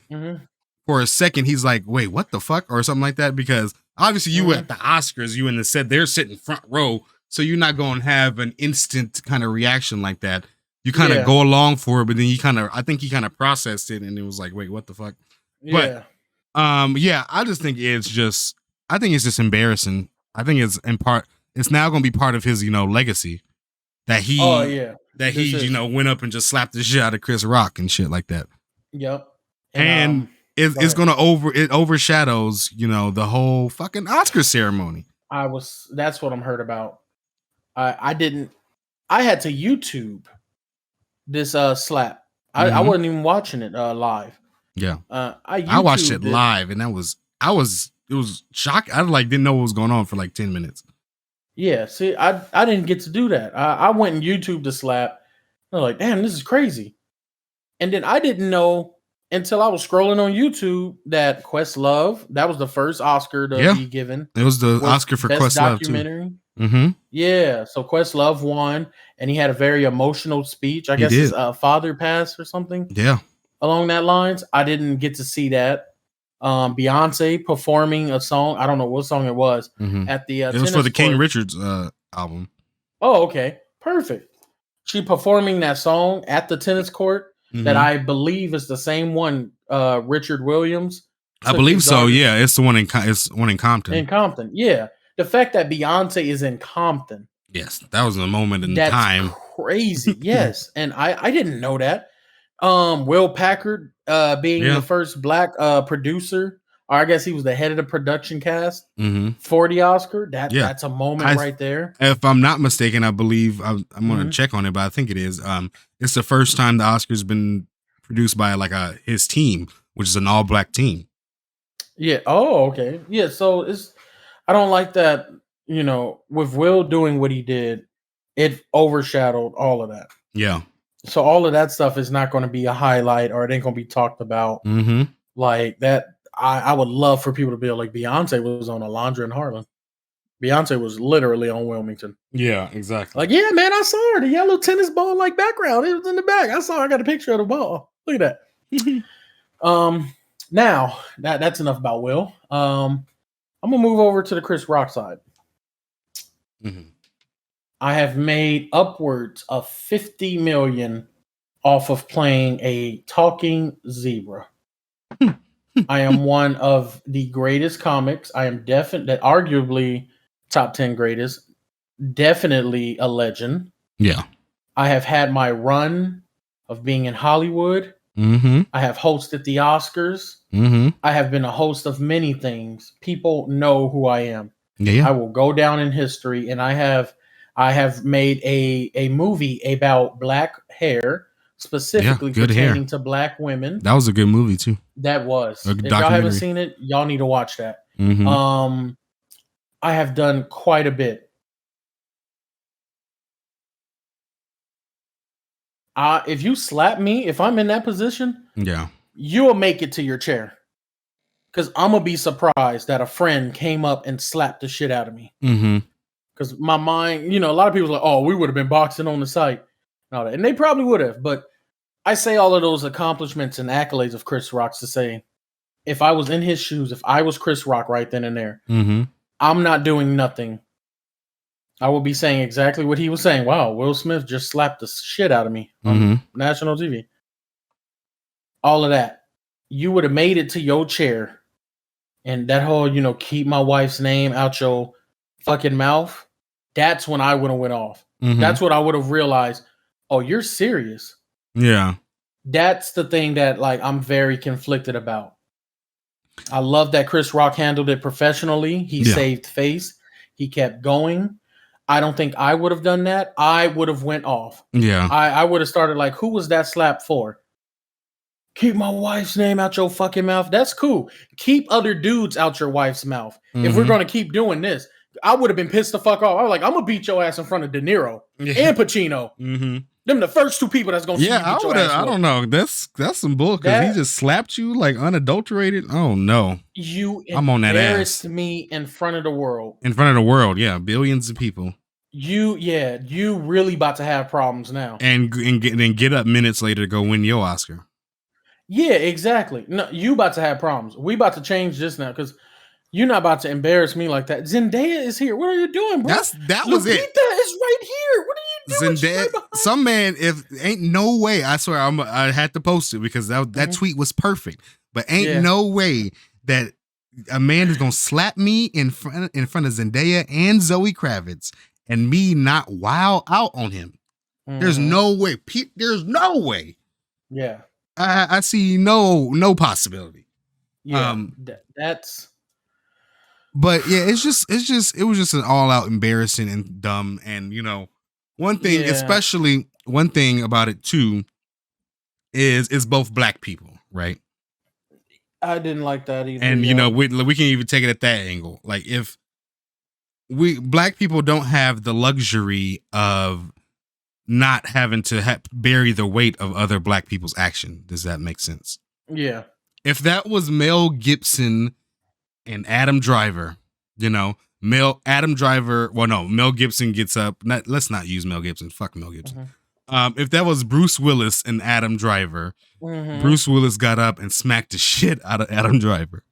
for a second he's like, "Wait, what the fuck?" or something like that, because obviously you at the Oscars, you in the set, they're sitting front row, so you're not going to have an instant kind of reaction like that. You kind of go along for it, but then I think he kind of processed it and it was like, wait, what the fuck? Yeah. But, I just think it's just embarrassing. I think it's now going to be part of his, legacy that he, went up and just slapped the shit out of Chris Rock and shit like that. Yep. And it's gonna it overshadows, the whole fucking Oscar ceremony. That's what I'm heard about. I had to YouTube this slap. I wasn't even watching it live. Yeah. I watched it live, and it was shocking. I didn't know what was going on for like 10 minutes. Yeah, see, I didn't get to do that. I went and YouTube the slap. I was like, damn, this is crazy. And then I didn't know until I was scrolling on YouTube that Questlove, that was the first Oscar to be given. It was the Oscar for Best Questlove documentary. too. Mm-hmm. Yeah, so Questlove won, and he had a very emotional speech. I guess his father passed or something. Yeah, along that lines. I didn't get to see that. Beyonce performing a song. I don't know what song it was at the. It was for the King Richards album. Oh, okay, perfect. She performing that song at the tennis court that I believe is the same one Richard Williams. I believe so. Yeah, it's the one in Compton. In Compton, yeah. The fact that Beyonce is in Compton. Yes, that was a moment in time. Crazy. Yes, and I didn't know that. Will Packard being the first black producer, or I guess he was the head of the production cast for the Oscar. That's a moment right there. If I'm not mistaken, I believe I'm going to check on it, but I think it is. It's the first time the Oscar's been produced by his team, which is an all black team. Yeah. Oh, okay. Yeah. So I don't like that. With Will doing what he did, it overshadowed all of that. Yeah. So all of that stuff is not going to be a highlight, or it ain't going to be talked about like that. I would love for people to be like, Beyonce was on Alondra in Harlem. Beyonce was literally on Wilmington. Yeah, exactly. Like, yeah, man, I saw her. The yellow tennis ball background. It was in the back. I got a picture of the ball. Look at that. Now that's enough about Will. I'm gonna move over to the Chris Rock side. I have made upwards of 50 million off of playing a talking zebra. I am one of the greatest comics. I am arguably top 10 greatest. Definitely a legend. Yeah. I have had my run of being in Hollywood. I have hosted the Oscars. I have been a host of many things. People know who I am. Yeah. I will go down in history, and I have made a movie about black hair, specifically pertaining to black women. That was a good movie too. That was. If y'all haven't seen it, y'all need to watch that. I have done quite a bit. If you slap me, if I'm in that position, you'll make it to your chair. Because I'm going to be surprised that a friend came up and slapped the shit out of me. Because my mind, a lot of people are like, oh, we would have been boxing on the site. And they probably would have. But I say all of those accomplishments and accolades of Chris Rock's to say, if I was in his shoes, if I was Chris Rock right then and there, I'm not doing nothing. I will be saying exactly what he was saying. Wow, Will Smith just slapped the shit out of me on national TV. All of that. You would have made it to your chair. And that whole, keep my wife's name out your fucking mouth. That's when I would have went off. That's what I would have realized. Oh, you're serious. Yeah. That's the thing that I'm very conflicted about. I love that Chris Rock handled it professionally. He saved face. He kept going. I don't think I would have done that. I would have went off. Yeah. I would have started who was that slap for? Keep my wife's name out your fucking mouth. That's cool. Keep other dudes out your wife's mouth. If we're going to keep doing this, I would have been pissed the fuck off. I was like, I'm going to beat your ass in front of De Niro and Pacino. Them the first two people that's going to see you beat your ass. I don't know. That's some bull because he just slapped you unadulterated. Oh, no. I'm on that ass. Embarrassed me in front of the world. In front of the world, yeah. Billions of people. You really about to have problems now. And get up minutes later to go win your Oscar. Yeah, exactly. No, you about to have problems. We about to change this now because you're not about to embarrass me like that. Zendaya is here. What are you doing, bro? That was it. Lupita is right here. What are you doing? Zendaya, some man, if ain't no way. I swear, I had to post it because that tweet was perfect. But ain't no way that a man is gonna slap me in front of Zendaya and Zoe Kravitz and me not wow out on him. There's no way. There's no way. Yeah. I see no possibility. Yeah, that's. But yeah, it was just an all out embarrassing and dumb. And one thing, Yeah. especially one thing about it too, is both black people, right? I didn't like that either. And we can even take it at that angle. Like if black people don't have the luxury of not having to bury the weight of other black people's action. Does that make sense? Yeah. If that was Mel Gibson and Adam Driver, Mel Gibson gets up. Let's not use Mel Gibson. Fuck Mel Gibson. Mm-hmm. If that was Bruce Willis and Adam Driver, mm-hmm. Bruce Willis got up and smacked the shit out of Adam Driver.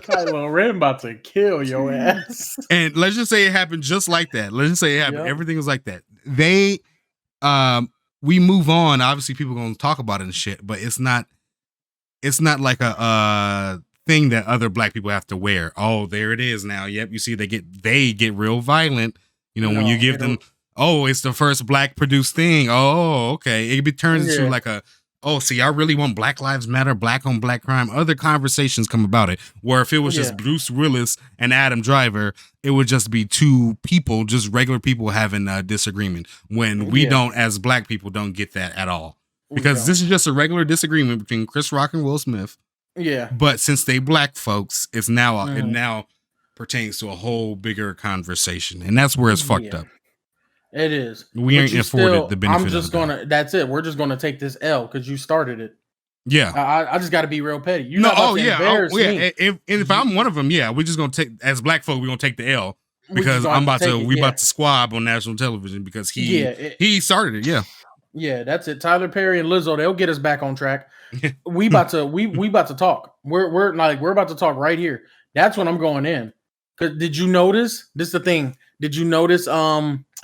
Kylo Ren about to kill your ass. And let's just say it happened just like that. Let's just say it happened. Yep. Everything was like that. We move on. Obviously, people are going to talk about it and shit, but it's not like a thing that other black people have to wear. Oh, there it is now. Yep, you see, they get real violent. When you give them, oh, it's the first black produced thing. Oh, okay. It turns into like see, I really want Black Lives Matter, black on black crime. Other conversations come about it. Where if it was just Bruce Willis and Adam Driver, it would just be two people, just regular people having a disagreement. When we don't, as black people, don't get that at all. Because this is just a regular disagreement between Chris Rock and Will Smith. Yeah. But since they black folks, it now pertains to a whole bigger conversation. And that's where it's fucked up. It is. We ain't afforded the benefit. I'm just gonna. That's it. We're just gonna take this L because you started it. Yeah. I just got to be real petty. You're not about to embarrass me. If I'm one of them, we're just gonna take, as black folk, we're gonna take the L because about to squab on national television because he started it. Yeah. Yeah, that's it. Tyler Perry and Lizzo, they'll get us back on track. we about to talk. We're about to talk right here. That's when I'm going in. Cause did you notice? This is the thing. Did you notice?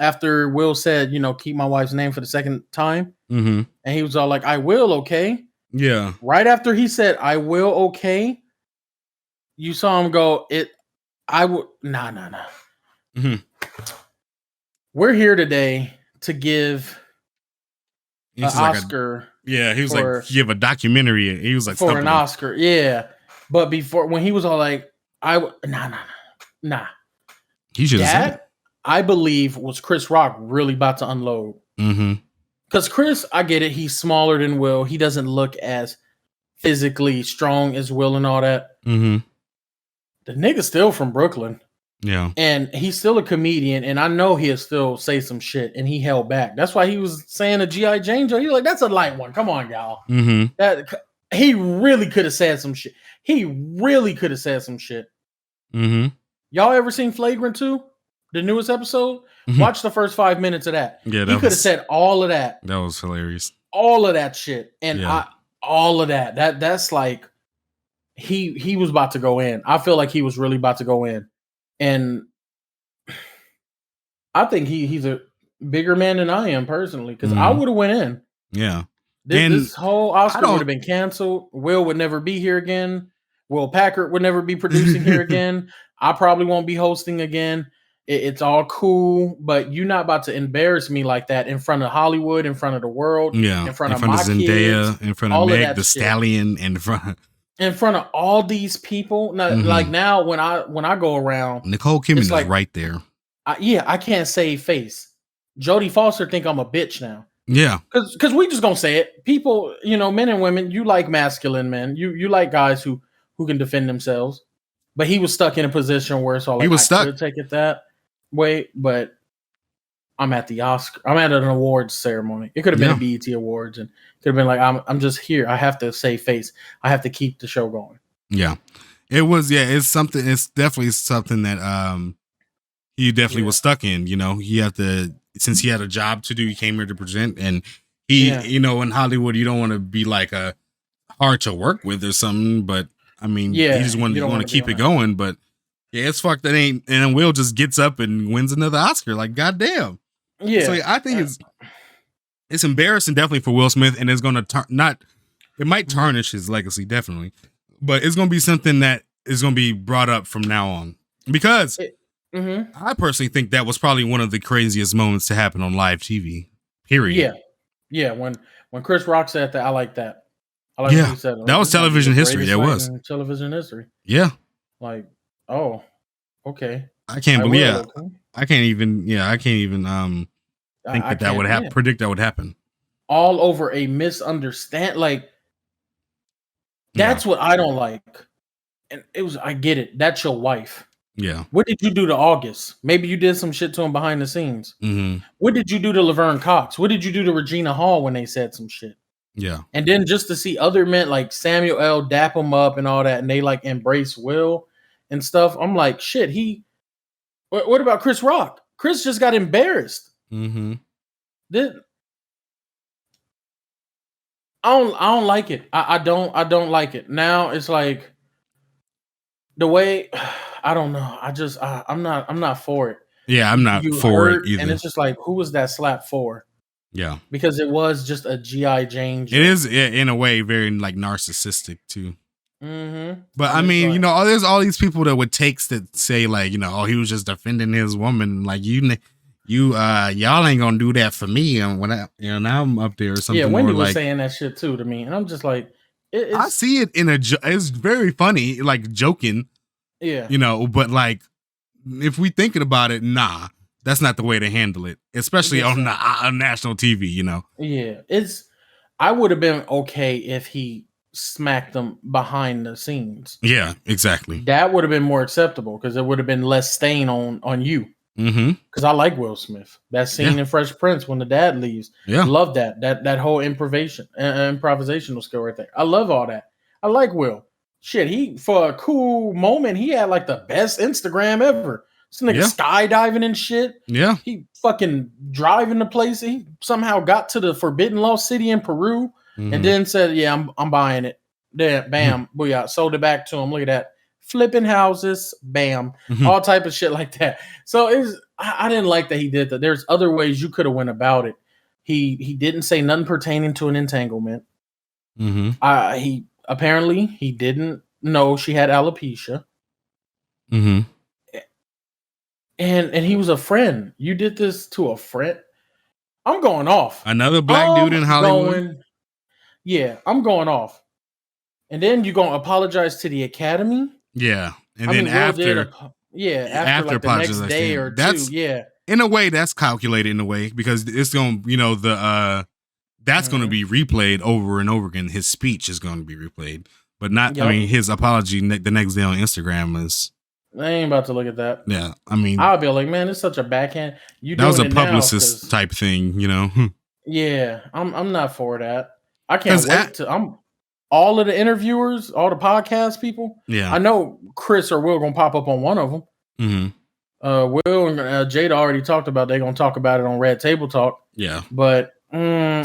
After Will said, keep my wife's name for the second time, mm-hmm. and he was all like, "I will, okay." Yeah. Right after he said, "I will, okay," you saw him go, I would. Nah. Mm-hmm. We're here today to give an Oscar. He was like, give a documentary. He was like, for an Oscar. Yeah. But before, when he was all like, nah. He should have said it. I believe was Chris Rock really about to unload. Mm-hmm. Because Chris, I get it. He's smaller than Will. He doesn't look as physically strong as Will and all that. Mm-hmm. The nigga's still from Brooklyn. Yeah. And he's still a comedian. And I know he'll still say some shit. And he held back. That's why he was saying a G.I. Jane joke. He was like, that's a light one. Come on, y'all. Mm-hmm. He really could have said some shit. Mm-hmm. Y'all ever seen Flagrant 2? The newest episode? Mm-hmm. Watch the first 5 minutes of that. Yeah, he could have said all of that. That was hilarious. All of that shit. And all of that. That's like he was about to go in. I feel like he was really about to go in. And I think he's a bigger man than I am personally. Because I would have went in. Yeah. This whole Oscar would have been canceled. Will would never be here again. Will Packard would never be producing here again. I probably won't be hosting again. It's all cool, but you're not about to embarrass me like that in front of Hollywood, in front of the world, in front of my Zendaya, kids, in front of Meg the Stallion, in front of all these people. Now, like now, when I go around, Nicole Kidman is like, right there. I can't save face. Jodie Foster think I'm a bitch now. Yeah, because we just gonna say it. People, men and women, you like masculine men. You like guys who can defend themselves. But he was stuck in a position where it's all like, I could take it that way, but I'm at the Oscar. I'm at an awards ceremony. It could have been a BET Awards, and could have been like, I'm just here. I have to save face. I have to keep the show going. Yeah, it was. Yeah, it's something. It's definitely something that he definitely was stuck in. He had to, since he had a job to do. He came here to present, and he, in Hollywood, you don't want to be like a hard to work with or something, but. I mean, he just want to keep it going, but it's fucked. That ain't, and Will just gets up and wins another Oscar. Like, goddamn. Yeah. So I think it's embarrassing, definitely for Will Smith, and it's going to it might tarnish his legacy, definitely, but it's going to be something that is going to be brought up from now on because I personally think that was probably one of the craziest moments to happen on live TV. Period. Yeah. When When Chris Rock said that, I like that. I like when he said it. That was television history. That was television history. Yeah. Like, oh, okay. I can't believe. Yeah, okay. I can't even. Yeah, I can't even. Think that would happen. Predict that would happen. All over a misunderstand. Like, that's what I don't like. And it was. I get it. That's your wife. Yeah. What did you do to August? Maybe you did some shit to him behind the scenes. Mm-hmm. What did you do to Laverne Cox? What did you do to Regina Hall when they said some shit? Yeah. And then just to see other men like Samuel L. dap him up and all that, and they like embrace Will and stuff. I'm like, shit. What about Chris Rock? Chris just got embarrassed. Mm-hmm. I don't like it. I don't like it. Now it's like the way I don't know. I'm not for it. Yeah, I'm not for it either. And it's just like, who was that slap for? Yeah, because it was just a G.I. Jane joke. It is in a way very like narcissistic too. Mm-hmm. But I mean, you know, there's all these people that would takes that say like, you know, oh, he was just defending his woman. Like y'all ain't gonna do that for me. And when now I'm up there or something. Yeah, Wendy was like, saying that shit too to me, and I'm just like, I see it in it's very funny, like joking. Yeah, you know, but like if we thinking about it, nah, that's not the way to handle it, especially on national TV. You know. Yeah, I would have been okay if he smacked them behind the scenes. Yeah, exactly. That would have been more acceptable because it would have been less stain on you. Mm-hmm. Because I like Will Smith. That scene in Fresh Prince when the dad leaves. Yeah, love that whole improvisational skill right there. I love all that. I like Will. Shit, he for a cool moment he had like the best Instagram ever. This nigga skydiving and shit. Yeah, he fucking driving the place. He somehow got to the Forbidden Lost City in Peru and then said, "Yeah, I'm buying it." Then bam, booyah, sold it back to him. Look at that. Flipping houses, bam, all type of shit like that. So I didn't like that he did that. There's other ways you could have went about it. He didn't say nothing pertaining to an entanglement. He apparently he didn't know she had alopecia. And he was a friend. You did this to a friend. I'm going off. Another black dude in Hollywood. I'm going off. And then you're gonna apologize to the Academy. Yeah, and then after like the next day or two, in a way that's calculated in a way because it's gonna, you know, that's gonna be replayed over and over again. His speech is gonna be replayed, but not. I mean, his apology the next day on Instagram is. I ain't about to look at that. Yeah, I mean, I'll be like, man, it's such a backhand. That was a publicist type thing, you know. Yeah, I'm not for that. I can't wait to. All of the interviewers, all the podcast people. Yeah, I know Chris or Will gonna pop up on one of them. Will and Jada already talked about they're gonna talk about it on Red Table Talk. Yeah, but I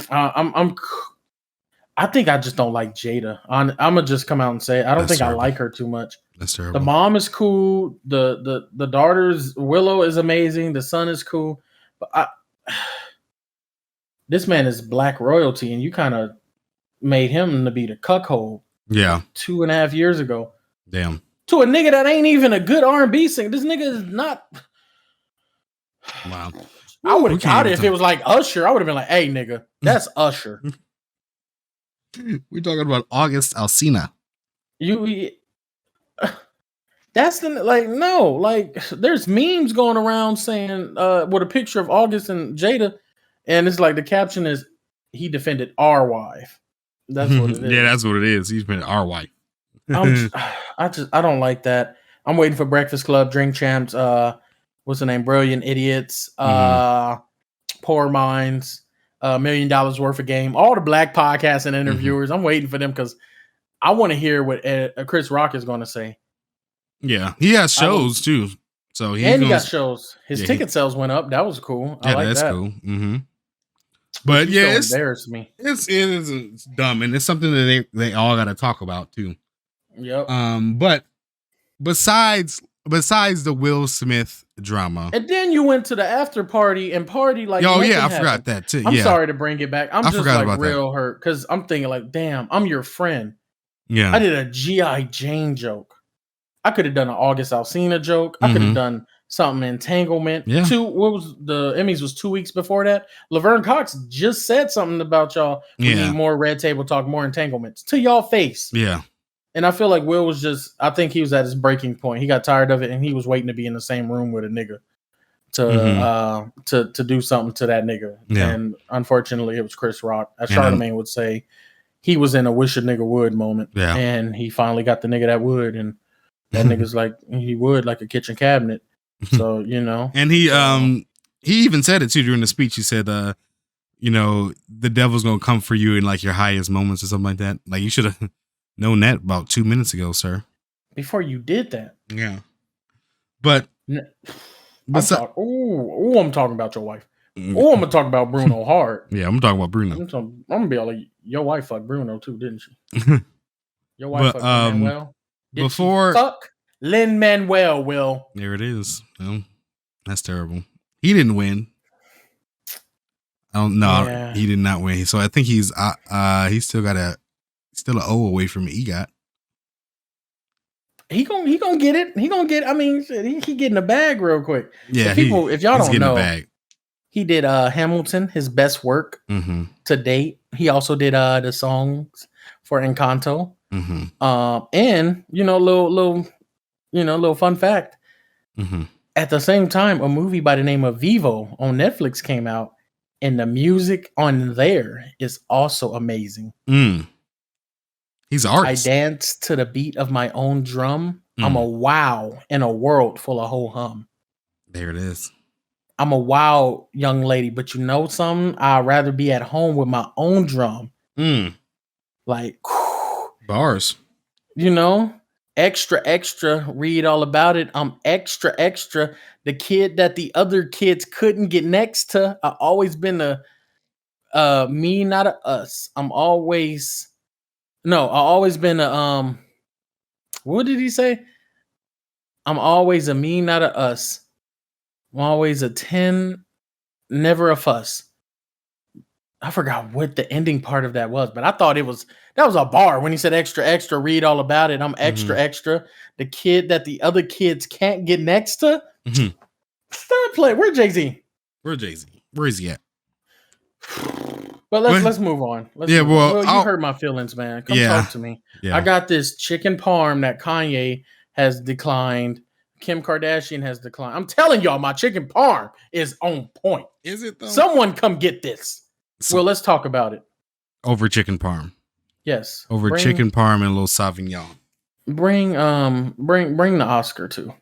think I just don't like Jada. I'm gonna just come out and say it. I don't think I like her too much. That's terrible. The mom is cool. The daughters, Willow is amazing. The son is cool. But this man is black royalty, and you kind of made him to be the cuckold. Yeah, 2.5 years ago. Damn. To a nigga that ain't even a good R&B singer. This nigga is not. Wow. I would have caught it if it was like Usher. I would have been like, "Hey, nigga, that's Usher." We're talking about August Alsina. That's there's memes going around saying with a picture of August and Jada, and it's like the caption is he defended our wife. That's what it is. Yeah, that's what it is. He's been our wife. I don't like that. I'm waiting for Breakfast Club, Drink Champs, what's the name? Brilliant Idiots, Poor Minds, $1 million worth of game. All the black podcasts and interviewers. I'm waiting for them because I want to hear what Chris Rock is going to say. Yeah, he has shows too. So he got shows. His ticket sales went up. That was cool. I like that's that. Cool. But yeah, it embarrassed me. It's dumb, and it's something that they all got to talk about too. Yep. But besides the Will Smith drama, and then you went to the after party and party like. Oh yeah, I forgot that too. I'm sorry to bring it back. I'm just like real hurt because I'm thinking like, damn, I'm your friend. Yeah, I did a G.I. Jane joke. I could have done an August Alsina joke. I could have done something Entanglement. Yeah. What was the Emmys was 2 weeks before that. Laverne Cox just said something about y'all. We need more Red Table Talk, more Entanglements to y'all face. Yeah. And I feel like Will was I think he was at his breaking point. He got tired of it and he was waiting to be in the same room with a nigga to do something to that nigga. Yeah. And unfortunately it was Chris Rock. As Charlamagne would say, he was in a wish a nigga would moment. Yeah. And he finally got the nigga that would, and that nigga's like he would like a kitchen cabinet. So, you know. And he even said it too during the speech. He said, you know, the devil's gonna come for you in like your highest moments or something like that. Like you should have known that about 2 minutes ago, sir. Before you did that. Yeah. But I'm talking about your wife. Oh, I'm gonna talk about Bruno hard. Yeah, I'm talking about Bruno. I'm gonna be all like, your wife fucked Bruno too, didn't she? Your wife fucked Lin-Manuel. Before fuck Lin-Manuel, Will. There it is. Well, that's terrible. He didn't win. I don't know. Yeah. He did not win. So I think he's still an O away from EGOT. He gonna get it. He gonna get. I mean, he getting a bag real quick. Yeah, if y'all don't know, a bag. He did Hamilton, his best work to date. He also did the songs for Encanto. And little fun fact. At the same time, a movie by the name of Vivo on Netflix came out, and the music on there is also amazing. He's an artist. I dance to the beat of my own drum. I'm a wow in a world full of ho-hum. There it is. I'm a wild young lady, but you know something? I'd rather be at home with my own drum. Like bars. You know, extra, read all about it. I'm extra. The kid that the other kids couldn't get next to. I've always been a me, not a us. I always been a what did he say? I'm always a me, not a us. I'm always a 10, never a fuss. I forgot what the ending part of that was, but I thought that was a bar when he said extra, read all about it. I'm extra. The kid that the other kids can't get next to. Stop playing. Where's Jay-Z? Where's he at? But let's move on. You hurt my feelings, man. Come talk to me. Yeah. I got this chicken parm that Kanye has declined. Kim Kardashian has declined. I'm telling y'all, my chicken parm is on point. Is it though? Someone come get this. Well, let's talk about it. Over chicken parm. Yes. Chicken parm and a little Sauvignon. Bring the Oscar too.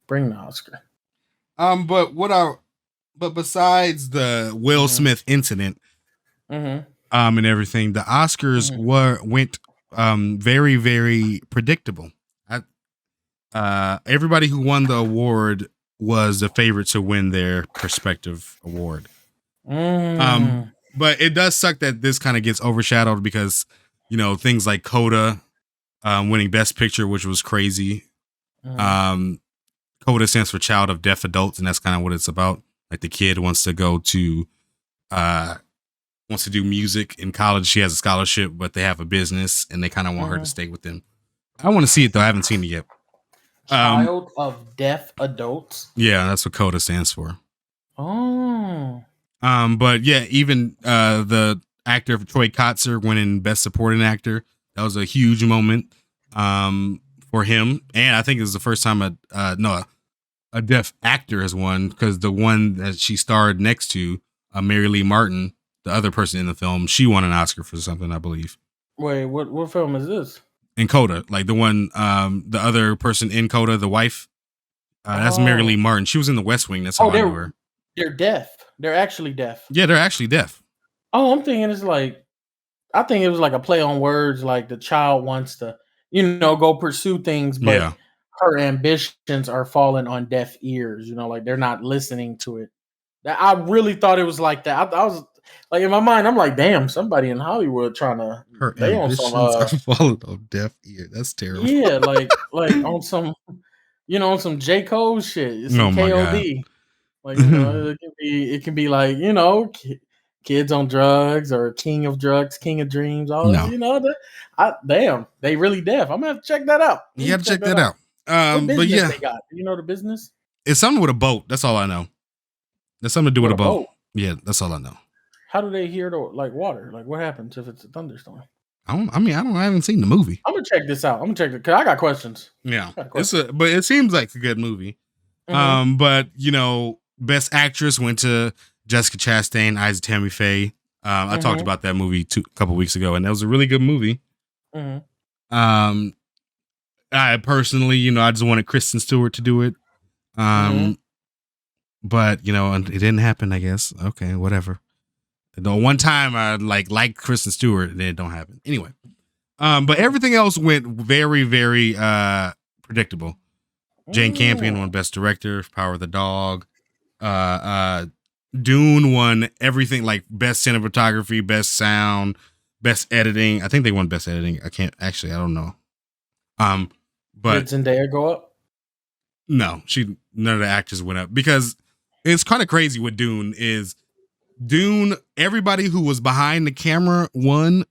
Bring the Oscar. But besides the Will Smith incident, and everything, the Oscars went very, very predictable. Everybody who won the award was the favorite to win their respective award. But it does suck that this kind of gets overshadowed because, you know, things like Coda winning Best Picture, which was crazy. Coda stands for Child of Deaf Adults, and that's kind of what it's about. Like the kid wants to do music in college. She has a scholarship, but they have a business, and they kind of want her to stay with them. I want to see it though. I haven't seen it yet. Child of Deaf Adults. Yeah, that's what CODA stands for. Oh. But yeah, even the actor Troy Kotsur winning Best Supporting Actor, that was a huge moment for him, and I think it was the first time a deaf actor has won, because the one that she starred next to, Mary Lee Martin, the other person in the film, she won an Oscar for something, I believe. Wait, what film is this? In Coda, like the one, the other person in Coda, the wife, that's Mary Lee Martin. She was in The West Wing. That's how I knew her. They're deaf. They're actually deaf. Yeah, they're actually deaf. Oh, I'm thinking I think it was like a play on words, like the child wants to, go pursue things, but her ambitions are falling on deaf ears. Like they're not listening to it. I really thought it was like that. I was like, in my mind, I'm like, damn, somebody in Hollywood trying to. Her ambitions are falling on deaf ear. That's terrible. Yeah, like on some, on some J. Cole shit. Some KOD. Like, it can be like, kids on drugs or king of drugs, king of dreams. All damn, they really deaf. I'm gonna have to check that out. You gotta check that out. What But business yeah, they got? Do you know the business? it's something with a boat. That's all I know. There's something to do with With a a boat. boat. Yeah, that's all I know. How do they hear the water? Like, what happens if it's a thunderstorm? I haven't seen the movie. I'm gonna check this out. I'm gonna check it because I got questions. Yeah, I got questions. but it seems like a good movie. But best actress went to Jessica Chastain, Isa Tammy Faye. I talked about that movie a couple weeks ago, and that was a really good movie. I personally, I just wanted Kristen Stewart to do it. But it didn't happen, I guess. Okay, whatever. The one time I like Kristen Stewart, and it don't happen. Anyway. But everything else went very, very predictable. Jane Campion won Best Director, Power of the Dog. Dune won everything, like Best Cinematography, Best Sound, Best Editing. I think they won Best Editing. I don't know. But did Zendaya go up? No, none of the actors went up because it's kind of crazy with Dune. Everybody who was behind the camera won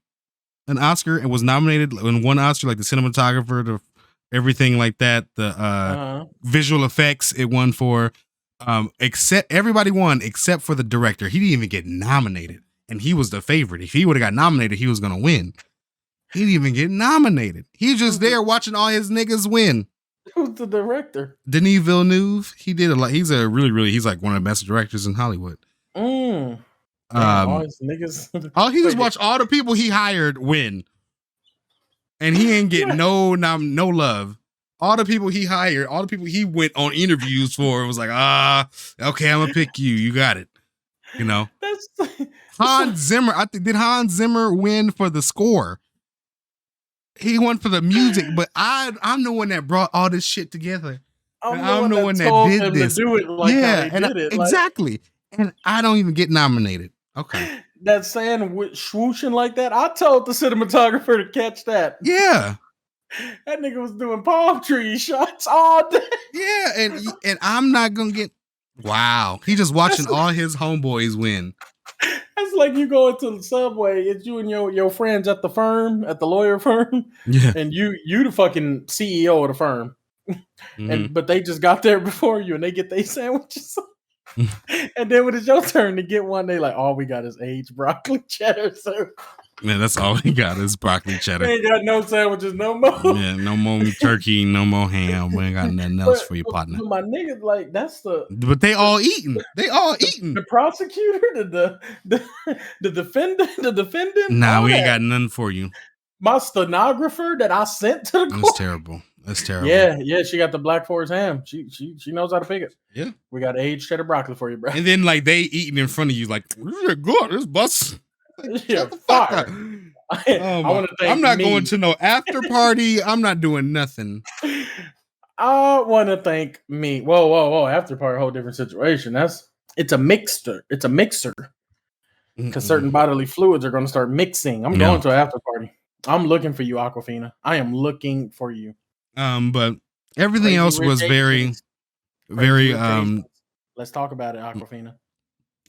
an Oscar and was nominated and won Oscar, like the cinematographer, the everything like that, the visual effects it won for. Except everybody won except for the director. He didn't even get nominated, and he was the favorite. If he would have got nominated, he was gonna win. He didn't even get nominated. He's just there watching all his niggas win. Who's the director? Denis Villeneuve. He did a lot. He's he's like one of the best directors in Hollywood. All his niggas. He just watched all the people he hired win, and he ain't getting no love. All the people he hired, all the people he went on interviews for, was like, okay, I'm gonna pick you. You got it. Hans Zimmer. Did Hans Zimmer win for the score? He won for the music, but I'm the one that brought all this shit together. I'm the one that did this. To do it like exactly. And I don't even get nominated. Okay. That sand swooshing like that. I told the cinematographer to catch that. Yeah. That nigga was doing palm tree shots all day. Yeah, and I'm not gonna get. Wow, he just watching all his homeboys win. That's like you go into the subway. It's you and your friends at the firm, at the lawyer firm. Yeah, and you the fucking CEO of the firm, but they just got there before you, and they get their sandwiches. And then when it's your turn to get one, they like, all we got is aged broccoli cheddar. So man, that's all we got is broccoli cheddar. We ain't got no sandwiches no more. Yeah, no more turkey, no more ham. We ain't got nothing else for you, partner. But my niggas, like, that's the. But they all eating. They all eating. The prosecutor, the defendant. Nah, we ain't got nothing for you. My stenographer that I sent to the court. That's terrible. That's terrible. Yeah, she got the Black Forest ham. She knows how to pick it. Yeah, we got aged cheddar broccoli for you, bro. And then like they eating in front of you, like this is good. This bus. Yeah, fire. I'm not going to no after party. I'm not doing nothing. I want to thank me. Whoa! After party, whole different situation. It's a mixer. It's a mixer because certain bodily fluids are going to start mixing. I'm going to an after party. I'm looking for you, Aquafina. I am looking for you. But everything else was very. Let's talk about it, Aquafina.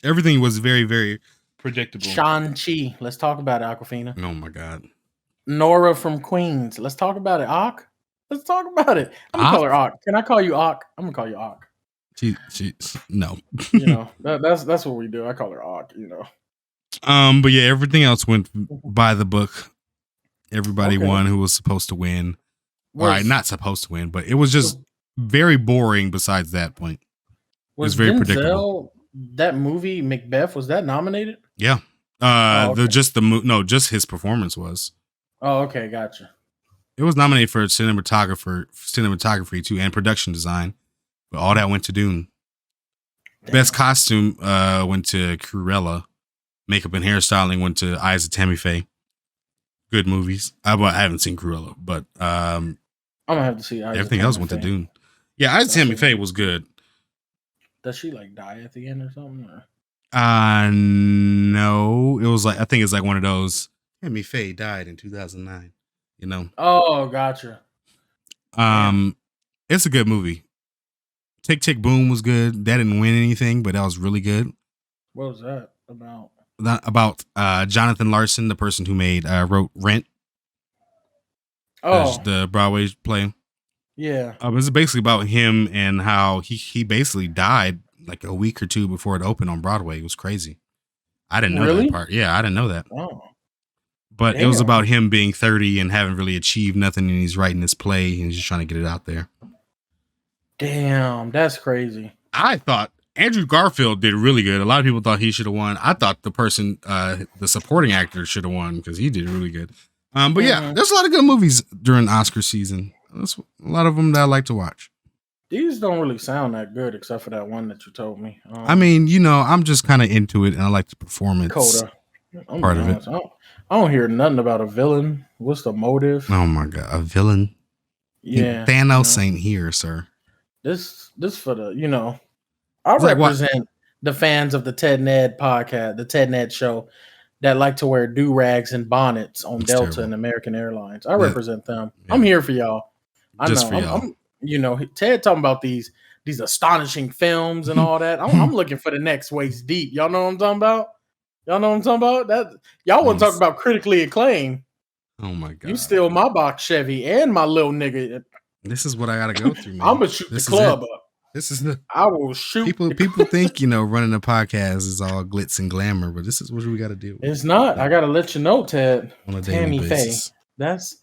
Everything was very, very predictable. Shang-Chi. Let's talk about it, Aquafina. Oh my God. Nora from Queens. Let's talk about it, Ak. Let's talk about it. I'm gonna call her Ak. Can I call you Ak? I'm gonna call you Ak. She no. That's what we do. I call her Ak. But yeah, everything else went by the book. Everybody won who was supposed to win. All right, not supposed to win, but it was just very boring. Besides that point, it was very predictable. That movie Macbeth, was that nominated? Yeah. Just his performance was. Oh, okay, gotcha. It was nominated for cinematography too, and production design, but all that went to Dune. Damn. Best costume went to Cruella. Makeup and hairstyling went to Isa Tammy Faye. Good movies. I haven't seen Cruella, but I'm gonna have to see. Everything else went to Dune. Yeah, Isa Tammy Faye was good. Does she like die at the end or something? Or? No. It was like, I think it's like one of those. Tammy Faye died in 2009. Oh, gotcha. It's a good movie. Tick Tick Boom was good. That didn't win anything, but that was really good. What was that about? About Jonathan Larson, the person who wrote Rent. Oh, the Broadway play. Yeah. It's basically about him and how he basically died like a week or two before it opened on Broadway. It was crazy. I didn't know that Really? part. Yeah, I didn't know that. Oh, But it was damn. about him being 30 and haven't really achieved nothing, and he's writing this play and he's just trying to get it out there. Damn, that's crazy. I thought Andrew Garfield did really good. A lot of people thought he should have won. I thought the supporting actor should have won because he did really good. But yeah, there's a lot of good movies during Oscar season. There's a lot of them that I like to watch. These don't really sound that good, except for that one that you told me. I mean, I'm just kind of into it, and I like the performance Coda. part of it. I don't hear nothing about a villain. What's the motive? Oh my god, a villain? Yeah, Thanos ain't here, sir. This for the I represent the fans of the Ted Ned podcast, the Ted Ned show, that like to wear do-rags and bonnets on Delta terrible. and American Airlines. I represent them. Yeah. I'm here for y'all. Just for y'all. Ted talking about these astonishing films and all that. I'm looking for the next waist deep. Y'all know what I'm talking about? That y'all want to talk about critically acclaimed. Oh my god! You steal my box Chevy and my little nigga. This is what I gotta go through, man. I'm gonna shoot the club up. This is the. I will shoot. People think running a podcast is all glitz and glamour, but this is what we got to do. It's not. I gotta let you know, Ted. On a Tammy Faye. That's.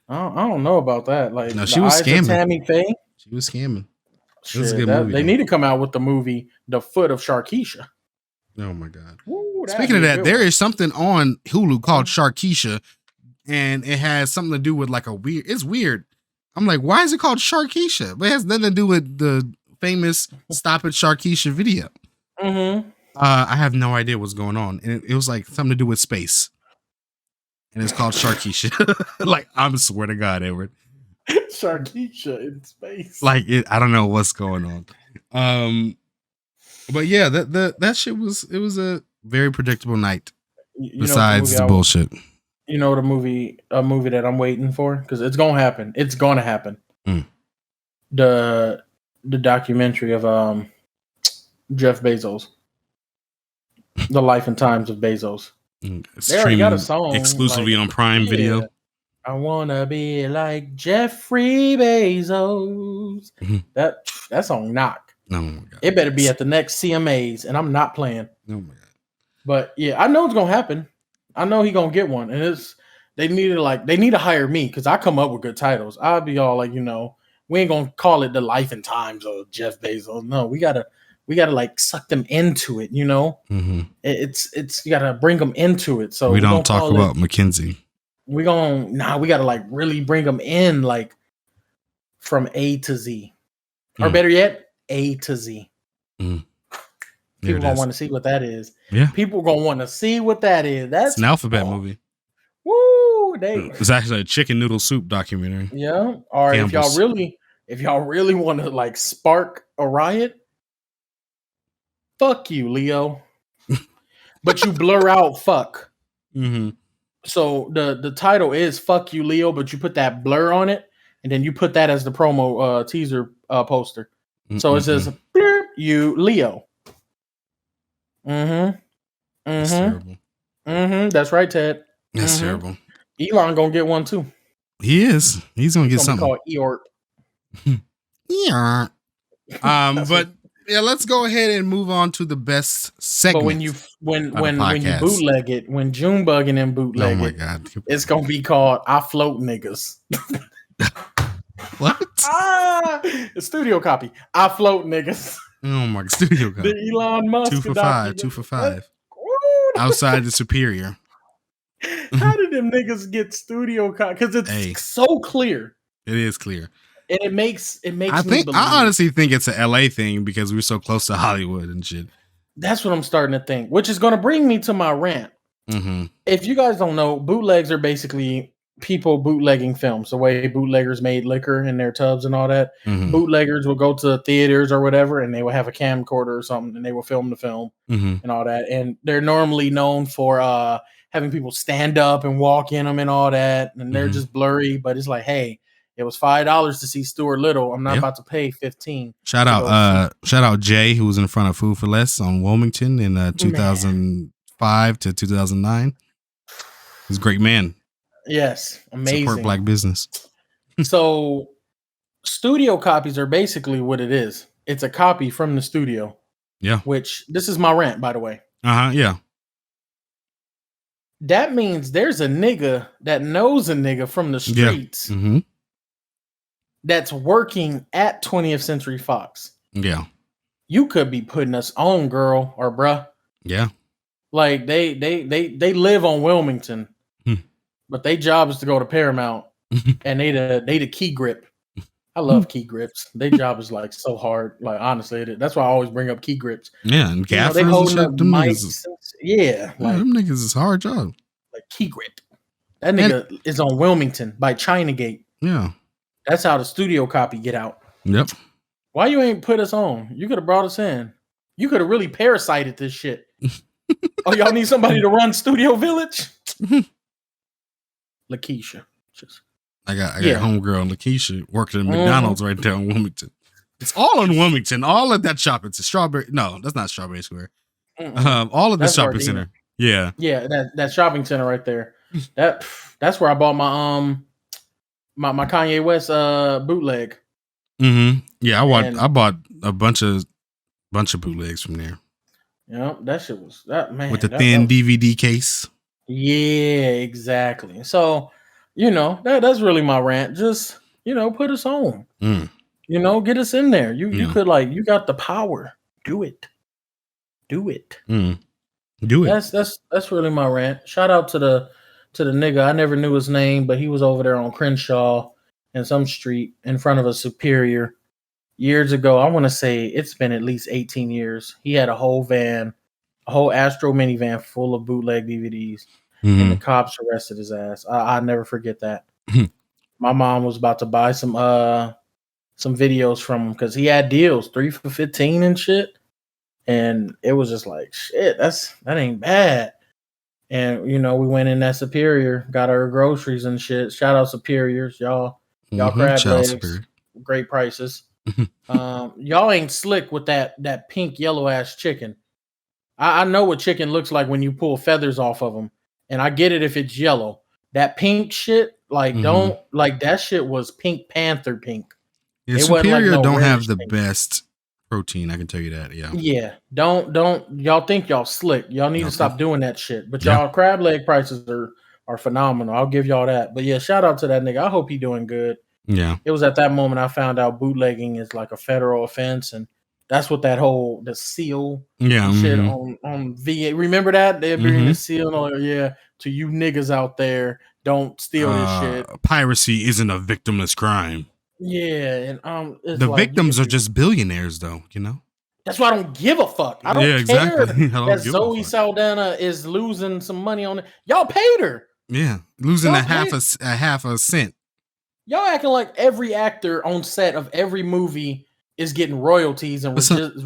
I don't know about that. Like, no, she was scamming. Tammy Faye. She was scamming. Shit, was a good movie, they need to come out with the movie The Foot of Sharkeisha. Oh my god! Ooh, speaking of that, there is something on Hulu called Sharkeisha, and it has something to do with like it's weird. I'm like, why is it called Sharkeisha? But it has nothing to do with the famous "Stop It Sharkeisha" video. Mm-hmm. I have no idea what's going on, and it was like something to do with space, and it's called Sharkeisha. Like, I swear to God, Edward, Sharkeisha in space. Like, I don't know what's going on. But yeah, that shit was a very predictable night. Besides the bullshit. A movie that I'm waiting for, because it's gonna happen. It's gonna happen. The documentary of Jeff Bezos, The Life and Times of Bezos. They already got a song exclusively on Prime Video. I wanna be like Jeffrey Bezos. That song knock. Oh my god! It better be at the next CMAs, and I'm not playing. Oh my god! But yeah, I know it's gonna happen. I know he gonna get one, and they need to hire me because I come up with good titles. I'll be all like, we ain't gonna call it The Life and Times of Jeff Bezos. No, we gotta like suck them into it. Mm-hmm. It's you gotta bring them into it. So we don't talk about McKinsey. We gotta like really bring them in, like from A to Z, or better yet, A to Z. People gonna want to see what that is. Yeah, people gonna want to see what that is. That's an alphabet movie. Woo! It's actually a chicken noodle soup documentary. Yeah. Or Campbell's. if y'all really want to like spark a riot, fuck you, Leo. But you blur out fuck. Mm-hmm. So the title is "Fuck You, Leo," but you put that blur on it, and then you put that as the promo teaser poster. So it says "Blur you, Leo." Mm-hmm. That's terrible. Mm-hmm. That's right, Ted. That's terrible. Elon gonna get one too. He is. He's gonna get something called Eort. Eort. But yeah, let's go ahead and move on to the best segment. But when you bootleg it, when Junebugging and bootleg oh my God. It's gonna be called "I Float Niggas." What? Studio copy. "I Float Niggas." Oh my God. Studio copy. The Elon Musk 2 for 5. 2 for 5. Outside the Superior. How did them niggas get studio copy? Because it's so clear. It is clear. And it makes I honestly think it's a LA thing because we're so close to Hollywood and shit. That's what I'm starting to think, which is going to bring me to my rant. Mm-hmm. If you guys don't know, bootlegs are basically people bootlegging films, the way bootleggers made liquor in their tubs and all that. Mm-hmm. Bootleggers will go to theaters or whatever, and they will have a camcorder or something, and they will film the film and all that. And they're normally known for having people stand up and walk in them and all that, and they're just blurry. But it's like, hey, it was $5 to see Stuart Little. I'm not about to pay $15. Shout out Jay, who was in front of Food for Less on Wilmington in 2005 to 2009. He's a great man. Yes, amazing. Support Black business. So studio copies are basically what it is. It's a copy from the studio. Yeah. Which this is my rant, by the way. Yeah. That means there's a nigga that knows a nigga from the streets that's working at 20th Century Fox. Yeah. You could be putting us on, girl or bruh. Yeah. Like they live on Wilmington, but their job is to go to Paramount, and they the key grip. I love key grips. Their job is like so hard. Like honestly, that's why I always bring up key grips. Yeah, and gaffers they and shit. Them niggas them niggas is hard job. Like key grip. That nigga is on Wilmington by China Gate. Yeah, that's how the studio copy get out. Yep. Why you ain't put us on? You could have brought us in. You could have really parasited this shit. Oh, y'all need somebody to run Studio Village? Lakeisha. I got homegirl Lakeisha working at McDonald's right there in Wilmington. It's all in Wilmington. All of that shopping center. Strawberry. No, that's not Strawberry Square. All of the shopping center. Yeah. Yeah, that shopping center right there. That's where I bought my my Kanye West bootleg. Yeah, I bought a bunch of bootlegs from there. Yeah, that shit was that man with the thin DVD case. Yeah, exactly. So, that's really my rant. Just, put us on. Get us in there. You could you got the power. Do it. Do it. Do it. That's really my rant. Shout out to the nigga. I never knew his name, but he was over there on Crenshaw in some street in front of a Superior years ago. I want to say it's been at least 18 years. He had a whole Astro minivan full of bootleg DVDs, and the cops arrested his ass. I'll never forget that. My mom was about to buy some videos from him because he had deals 3 for $15 and shit, and it was just like shit. That ain't bad. And we went in that Superior, got our groceries and shit. Shout out Superiors, y'all crab legs, Superior. Great prices. Y'all ain't slick with that pink yellow ass chicken. I know what chicken looks like when you pull feathers off of them, and I get it if it's yellow. That pink shit, don't that shit was Pink Panther pink. Yeah, Superior don't have the best protein. I can tell you that. Yeah. Yeah. Don't y'all think y'all slick? Y'all need to stop doing that shit. But y'all crab leg prices are phenomenal. I'll give y'all that. But yeah, shout out to that nigga. I hope he doing good. Yeah. It was at that moment I found out bootlegging is like a federal offense, and that's what the seal shit on VA. Remember that? They're bringing the seal to you niggas out there. Don't steal this shit. Piracy isn't a victimless crime. Yeah, and the victims are just billionaires, though. That's why I don't give a fuck. I don't care exactly. that Zoe Saldana is losing some money on it. Y'all paid her. Yeah, losing a half a cent. Y'all acting like every actor on set of every movie is getting royalties and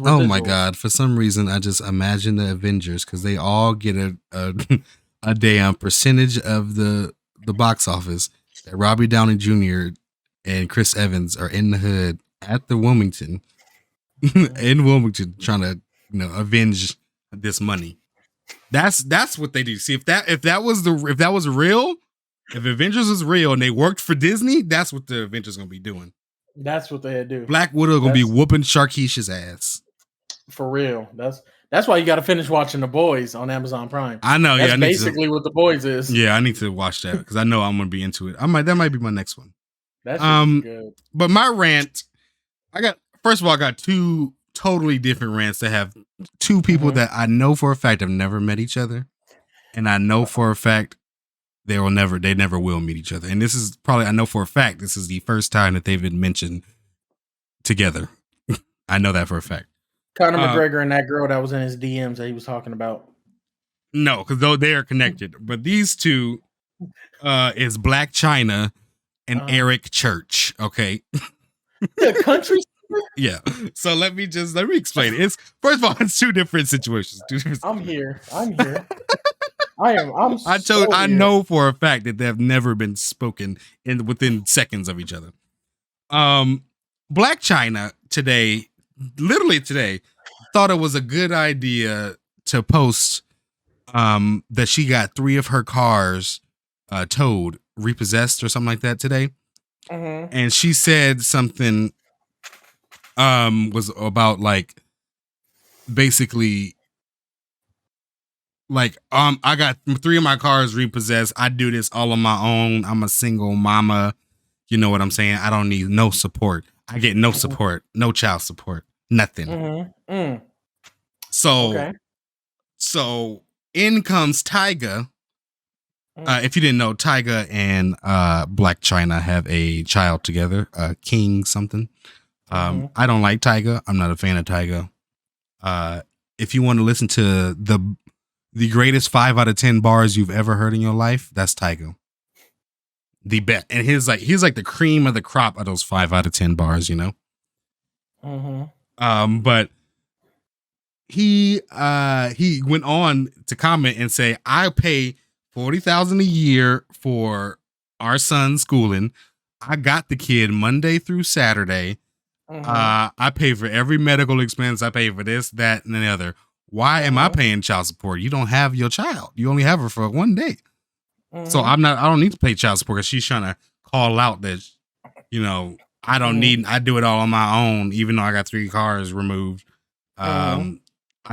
oh my god! For some reason, I just imagine the Avengers because they all get a damn percentage of the box office. That Robbie Downey Jr. and Chris Evans are in the hood at the Wilmington, trying to avenge this money. That's what they do. See, if that was real. If Avengers was real and they worked for Disney, that's what the Avengers gonna be doing. That's what they do. Black Widow gonna be whooping Sharkeisha's ass. For real. That's why you got to finish watching The Boys on Amazon Prime. I know. That's basically what The Boys is. Yeah, I need to watch that because I know I'm gonna be into it. That might be my next one. That's good. But my rant, I got two totally different rants that have two people that I know for a fact have never met each other, and I know for a fact they never will meet each other. And this is probably, I know for a fact, this is the first time that they've been mentioned together. I know that for a fact. Conor McGregor and that girl that was in his DMs that he was talking about. No, because though they are connected. But these two is Blacc Chyna and Eric Church. Okay. The country. Yeah. So let me explain it. First of all, it's two different situations. I'm here. I know for a fact that they've never been spoken within seconds of each other. Blacc Chyna literally today, thought it was a good idea to post that she got 3 of her cars towed, repossessed or something like that today. and she said something was about like basically like I got 3 of my cars repossessed. I do this all on my own. I'm a single mama. You know what I'm saying? I don't need no support. I get no support, no child support, nothing. So so in comes Tyga. If you didn't know, Tyga and Blacc Chyna have a child together, King something. I don't like Tyga. I'm not a fan of Tyga. If you want to listen to the greatest 5 out of 10 bars you've ever heard in your life, that's Tyga. The best, and he's like the cream of the crop of those 5 out of 10 bars, you know. But he went on to comment and say, I pay $40,000 a year for our son's schooling. I got the kid Monday through Saturday. I pay for every medical expense. I pay for this, that, and the other. Why am I paying child support? You don't have your child. You only have her for one day. So I don't need to pay child support because she's trying to call out that, you know, I don't need, I do it all on my own, even though I got 3 cars removed. I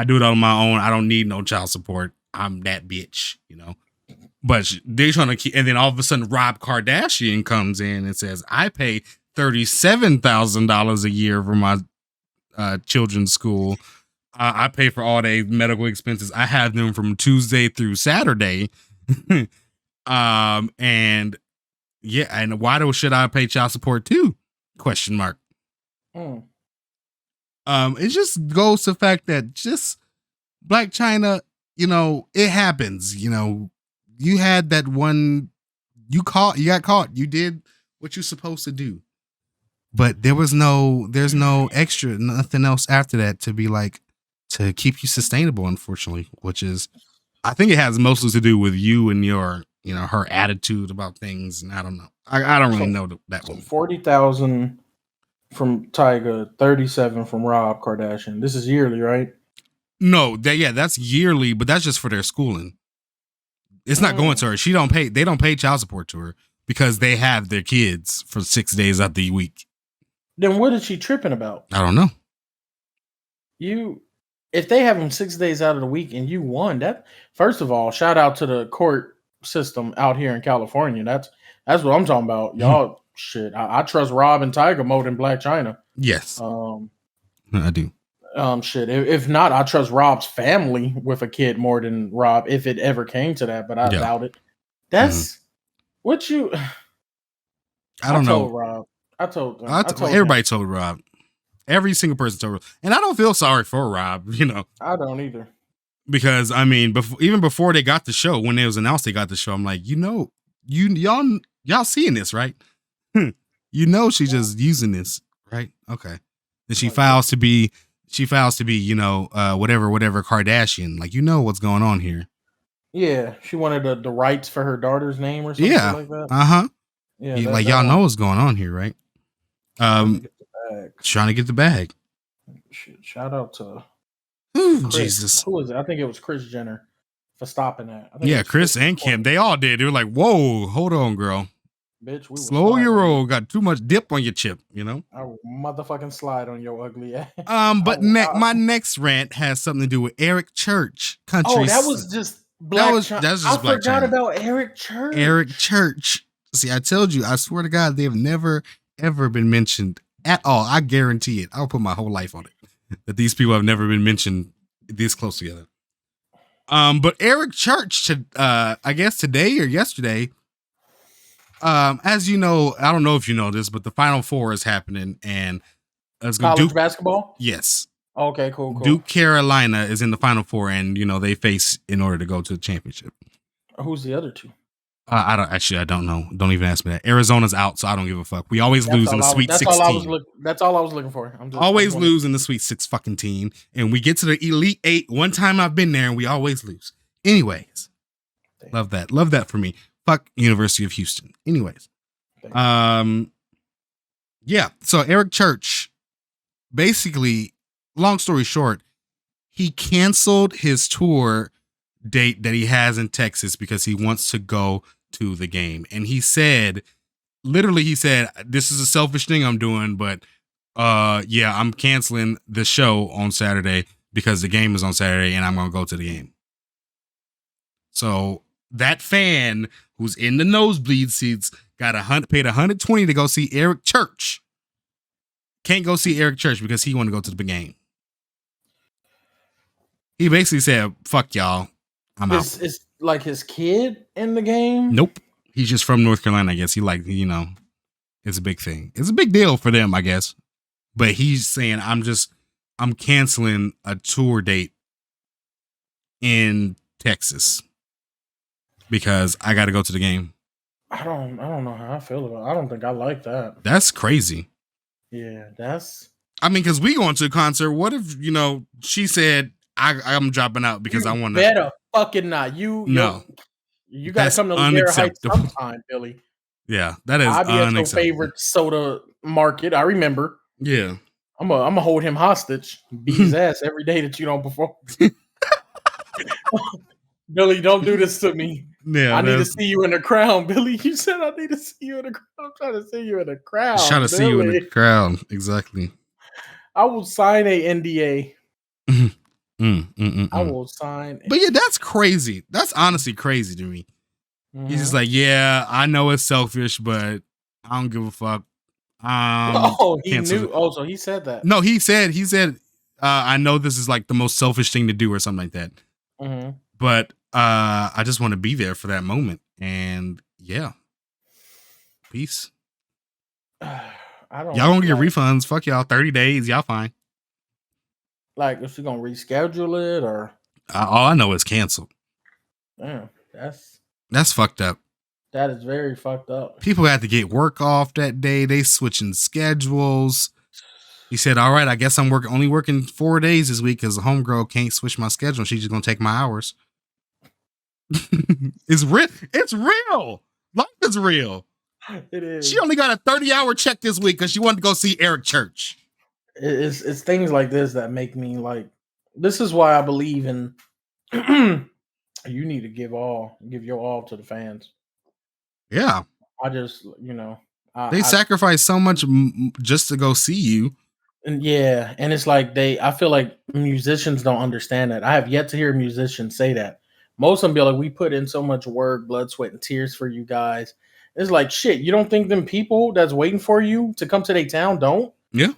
do it all on my own. I don't need no child support. I'm that bitch, you know. But they're trying to keep, and then all of a sudden Rob Kardashian comes in and says, I pay $37,000 a year for my children's school. I pay for all their medical expenses. I have them from Tuesday through Saturday. And yeah, and why should I pay child support too? Question mark. It just goes to the fact that just Blacc Chyna, you know, it happens. You know, you had that one, you got caught. You did what you're supposed to do. But there's no extra, nothing else after that to be like, to keep you sustainable, unfortunately, which is, I think it has mostly to do with you and your, you know, her attitude about things. And I don't know. I don't really know that one. 40,000 from Tyga, 37 from Rob Kardashian. This is yearly, right? No, that's yearly, but that's just for their schooling. It's not going to her. They don't pay child support to her because they have their kids for 6 days out of the week. Then what is she tripping about? I don't know. If they have them 6 days out of the week and you won, that, first of all, shout out to the court system out here in California. That's what I'm talking about. Y'all, shit. I trust Rob and Tyga more than Blacc Chyna. Yes. I do. Shit. If not, I trust Rob's family with a kid more than Rob, if it ever came to that, but I doubt it. That's what you. I don't know. Rob. I told everybody told Rob. Every single person told Rob. And I don't feel sorry for Rob, you know. I don't either. Because, I mean, even before they got the show, when it was announced they got the show, I'm like, you know, y'all seeing this, right? You know she's just using this, right? Okay. And she files to be, you know, whatever Kardashian. Like, you know what's going on here. Yeah. She wanted the rights for her daughter's name or something like that. Uh-huh. Yeah. Like, y'all know what's going on here, right? Trying to get the bag. Shout out to Chris. Jesus. Who was it? I think it was Kris Jenner for stopping that. Yeah, Chris and Kim, they all did. They were like, whoa, hold on, girl. Bitch, slow your roll. Got too much dip on your chip, you know? I will motherfucking slide on your ugly ass. But my next rant has something to do with Eric Church. Country. Oh, that was just Blacc Chyna. That's just Blacc Chyna. I forgot about Eric Church. Eric Church. See, I told you, I swear to God, they've never, ever been mentioned at all. I guarantee it. I'll put my whole life on it. That these people have never been mentioned this close together. But Eric Church, I guess today or yesterday, as you know, I don't know if you know this, but the Final Four is happening, and it's college basketball. Yes. Okay, cool. Duke Carolina is in the Final Four, and you know they face in order to go to the championship. Who's the other two? I don't know. Don't even ask me that. Arizona's out, so I don't give a fuck. We always lose in the Sweet 16. That's all I was looking for. Always lose in the Sweet 6 fucking team, and we get to the Elite 8. One time I've been there, and we always lose. Anyways, love that for me. Fuck University of Houston. Anyways, yeah. So Eric Church, basically, long story short, he canceled his tour date that he has in Texas because he wants to go to the game. And he said literally he said, "This is a selfish thing I'm doing, but yeah, I'm canceling the show on Saturday because the game is on Saturday, and I'm gonna go to the game." So that fan who's in the nosebleed seats paid $120 to go see Eric Church. Can't go see Eric Church because he want to go to the game. He basically said, "Fuck y'all, I'm out." Is like his kid in the game? Nope. He's just from North Carolina, I guess. He it's a big thing. It's a big deal for them, I guess. But he's saying, I'm canceling a tour date in Texas because I got to go to the game. I don't know how I feel about it. I don't think I like that. That's crazy. Yeah, because we going to a concert. What if, she said, I'm dropping out because I want to. Better fucking not. You got to come to Ladera Heights sometime, Billy. Yeah, that is I'll be at your unacceptable. favorite soda market. I remember. Yeah. I'm gonna hold him hostage, beat his ass every day that you don't perform. Billy, don't do this to me. Yeah, I need to see you in the crowd, Billy. You said I need to see you in the crowd. I'm trying to see you in the crowd. I'm trying to see you in the crowd. Exactly. I will sign a NDA. I will sign. But yeah, that's crazy. That's honestly crazy to me. Mm-hmm. He's just like, yeah, I know it's selfish, but I don't give a fuck. He knew. Oh, so he said that. No, he said, I know this is like the most selfish thing to do or something like that. Mm-hmm. But I just want to be there for that moment. And yeah. Peace. Y'all gonna get refunds. Fuck y'all. 30 days. Y'all fine. Like, is she gonna reschedule it or? All I know is canceled. Damn, that's fucked up. That is very fucked up. People had to get work off that day. They switching schedules. He said, "All right, I guess I'm only working 4 days this week because the homegirl can't switch my schedule. She's just gonna take my hours." It's real. It's real. Life is real. It is. She only got a 30-hour check this week because she wanted to go see Eric Church. It's things like this that make me like. This is why I believe in. You need to give your all to the fans. Yeah. I just, they sacrifice so much just to go see you. And yeah, and it's like I feel like musicians don't understand that. I have yet to hear a musician say that. Most of them be like, we put in so much work, blood, sweat, and tears for you guys. It's like, shit, you don't think them people that's waiting for you to come to their town don't? Yeah.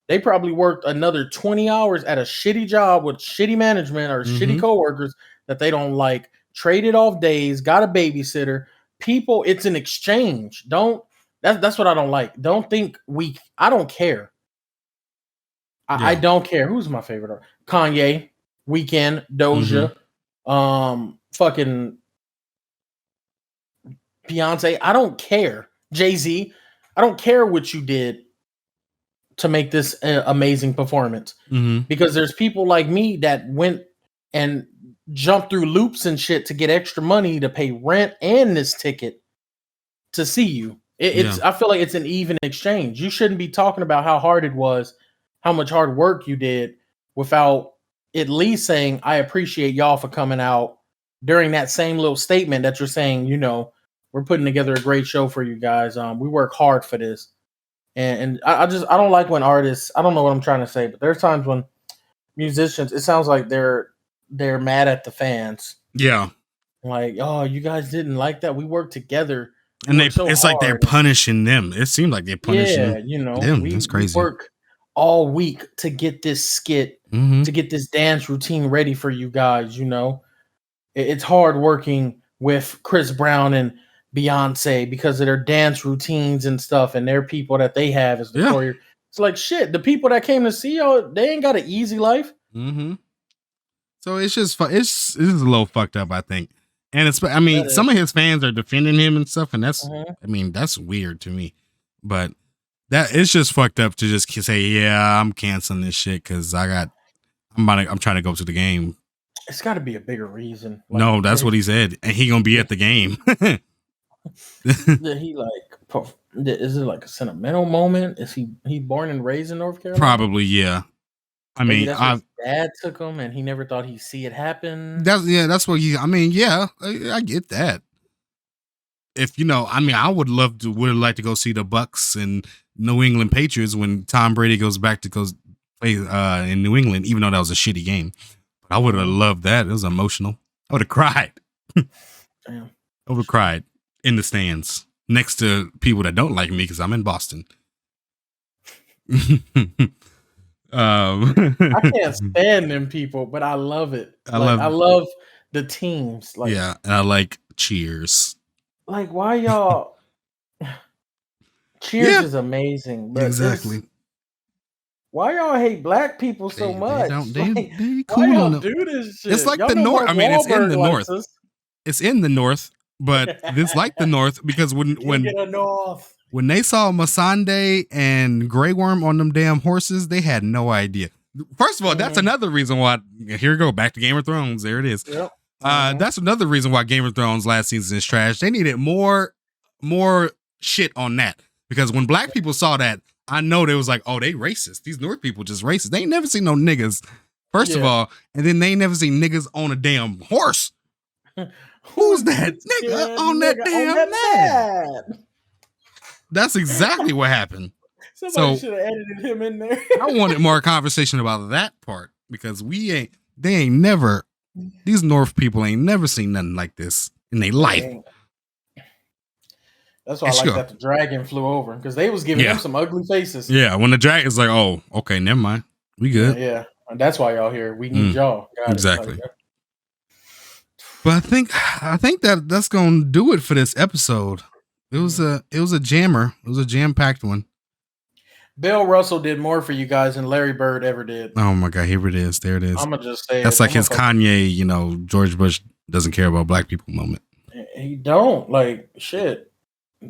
They probably worked another 20 hours at a shitty job with shitty management or shitty coworkers that they don't like, traded off days, got a babysitter. People, it's an exchange. That's what I don't like. Don't think I don't care. I don't care. Who's my favorite? Kanye, Weeknd, Doja, fucking Beyonce. I don't care. Jay-Z. I don't care what you did to make this amazing performance. Because there's people like me that went and jumped through loops and shit to get extra money to pay rent and this ticket to see you. I feel like it's an even exchange. You shouldn't be talking about how hard it was, how much hard work you did, without at least saying, I appreciate y'all for coming out during that same little statement that you're saying, we're putting together a great show for you guys. We work hard for this. And I don't like when artists, I don't know what I'm trying to say, but there's times when musicians, it sounds like they're mad at the fans. Yeah. Like, oh, you guys didn't like that. We worked together. And it's like they're punishing them. It seems like they're punishing them. That's crazy. We work all week to get this skit, to get this dance routine ready for you guys. It's hard working with Chris Brown and Beyonce because of their dance routines and stuff, and their people that they have as the choreographer. It's like, shit, the people that came to see y'all, they ain't got an easy life. So it's just it's a little fucked up, I think. And some of his fans are defending him and stuff, and that's that's weird to me. But that it's just fucked up to just say, yeah, I'm canceling this shit because I'm trying to go to the game. It's got to be a bigger reason. Like, no, that's what he said, and he gonna be at the game. Did he is it like a sentimental moment? Is he born and raised in North Carolina? Probably, yeah. His dad took him, and he never thought he'd see it happen. That's what I get that. if I mean, I would like to go see the Bucks and New England Patriots when Tom Brady goes back to play in New England, even though that was a shitty game. But I would have loved that. It was emotional. I would have cried. Damn. I would have cried in the stands next to people that don't like me because I'm in Boston. I can't stand them people, but I love it. I love the teams. Like, yeah, and I like Cheers. Like, why y'all? Cheers is amazing, but exactly. Why y'all hate black people so much? They cool why on y'all do this shit? It's like y'all the North. I mean, it's in the North. Us. It's in the North, but it's like the North because when they saw Masande and Grey Worm on them damn horses, they had no idea. First of all, that's another reason why. Here we go, back to Game of Thrones. There it is. Yep. That's another reason why Game of Thrones last season is trash. They needed more shit on that because when black people saw that, I know they was like, oh, they racist. These North people just racist. They ain't never seen no niggas, first of all, and then they ain't never seen niggas on a damn horse. Who's that nigga on that damn man? That's exactly what happened. Somebody should have edited him in there. I wanted more conversation about that part because these North people ain't never seen nothing like this in their life. That's why I like that the dragon flew over because they was giving them some ugly faces. Yeah, when the dragon's like, oh, okay, never mind. We good. Yeah. And that's why y'all here. We need y'all. Exactly. But I think that's gonna do it for this episode. It was a jammer. It was a jam-packed one. Bill Russell did more for you guys than Larry Bird ever did. Oh my God, here it is. There it is. I'm gonna just say that's like his Kanye, George Bush doesn't care about black people moment. He don't like shit.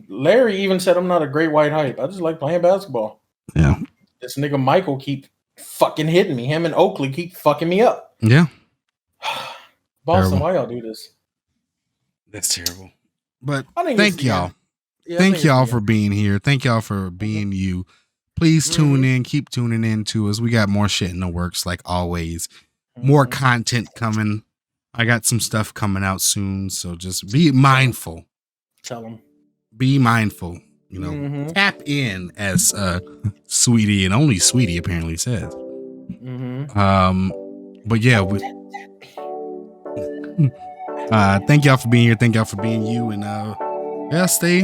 Larry even said I'm not a great white hype. I just like playing basketball. Yeah. This nigga Michael keep fucking hitting me. Him and Oakley keep fucking me up. Yeah. Boston, why y'all do this? That's terrible. But thank y'all. Yeah, thank y'all for being here. Thank y'all for being you. Please tune in. Keep tuning in to us. We got more shit in the works, like always. More content coming. I got some stuff coming out soon. So just be mindful. Tell them. Be mindful. Tap in, as Sweetie and only Sweetie apparently says. But yeah, thank y'all for being here. Thank y'all for being you. And stay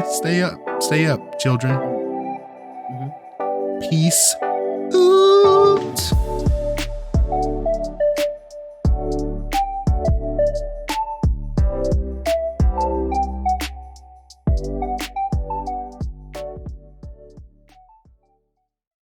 up, children. Peace. Ooh.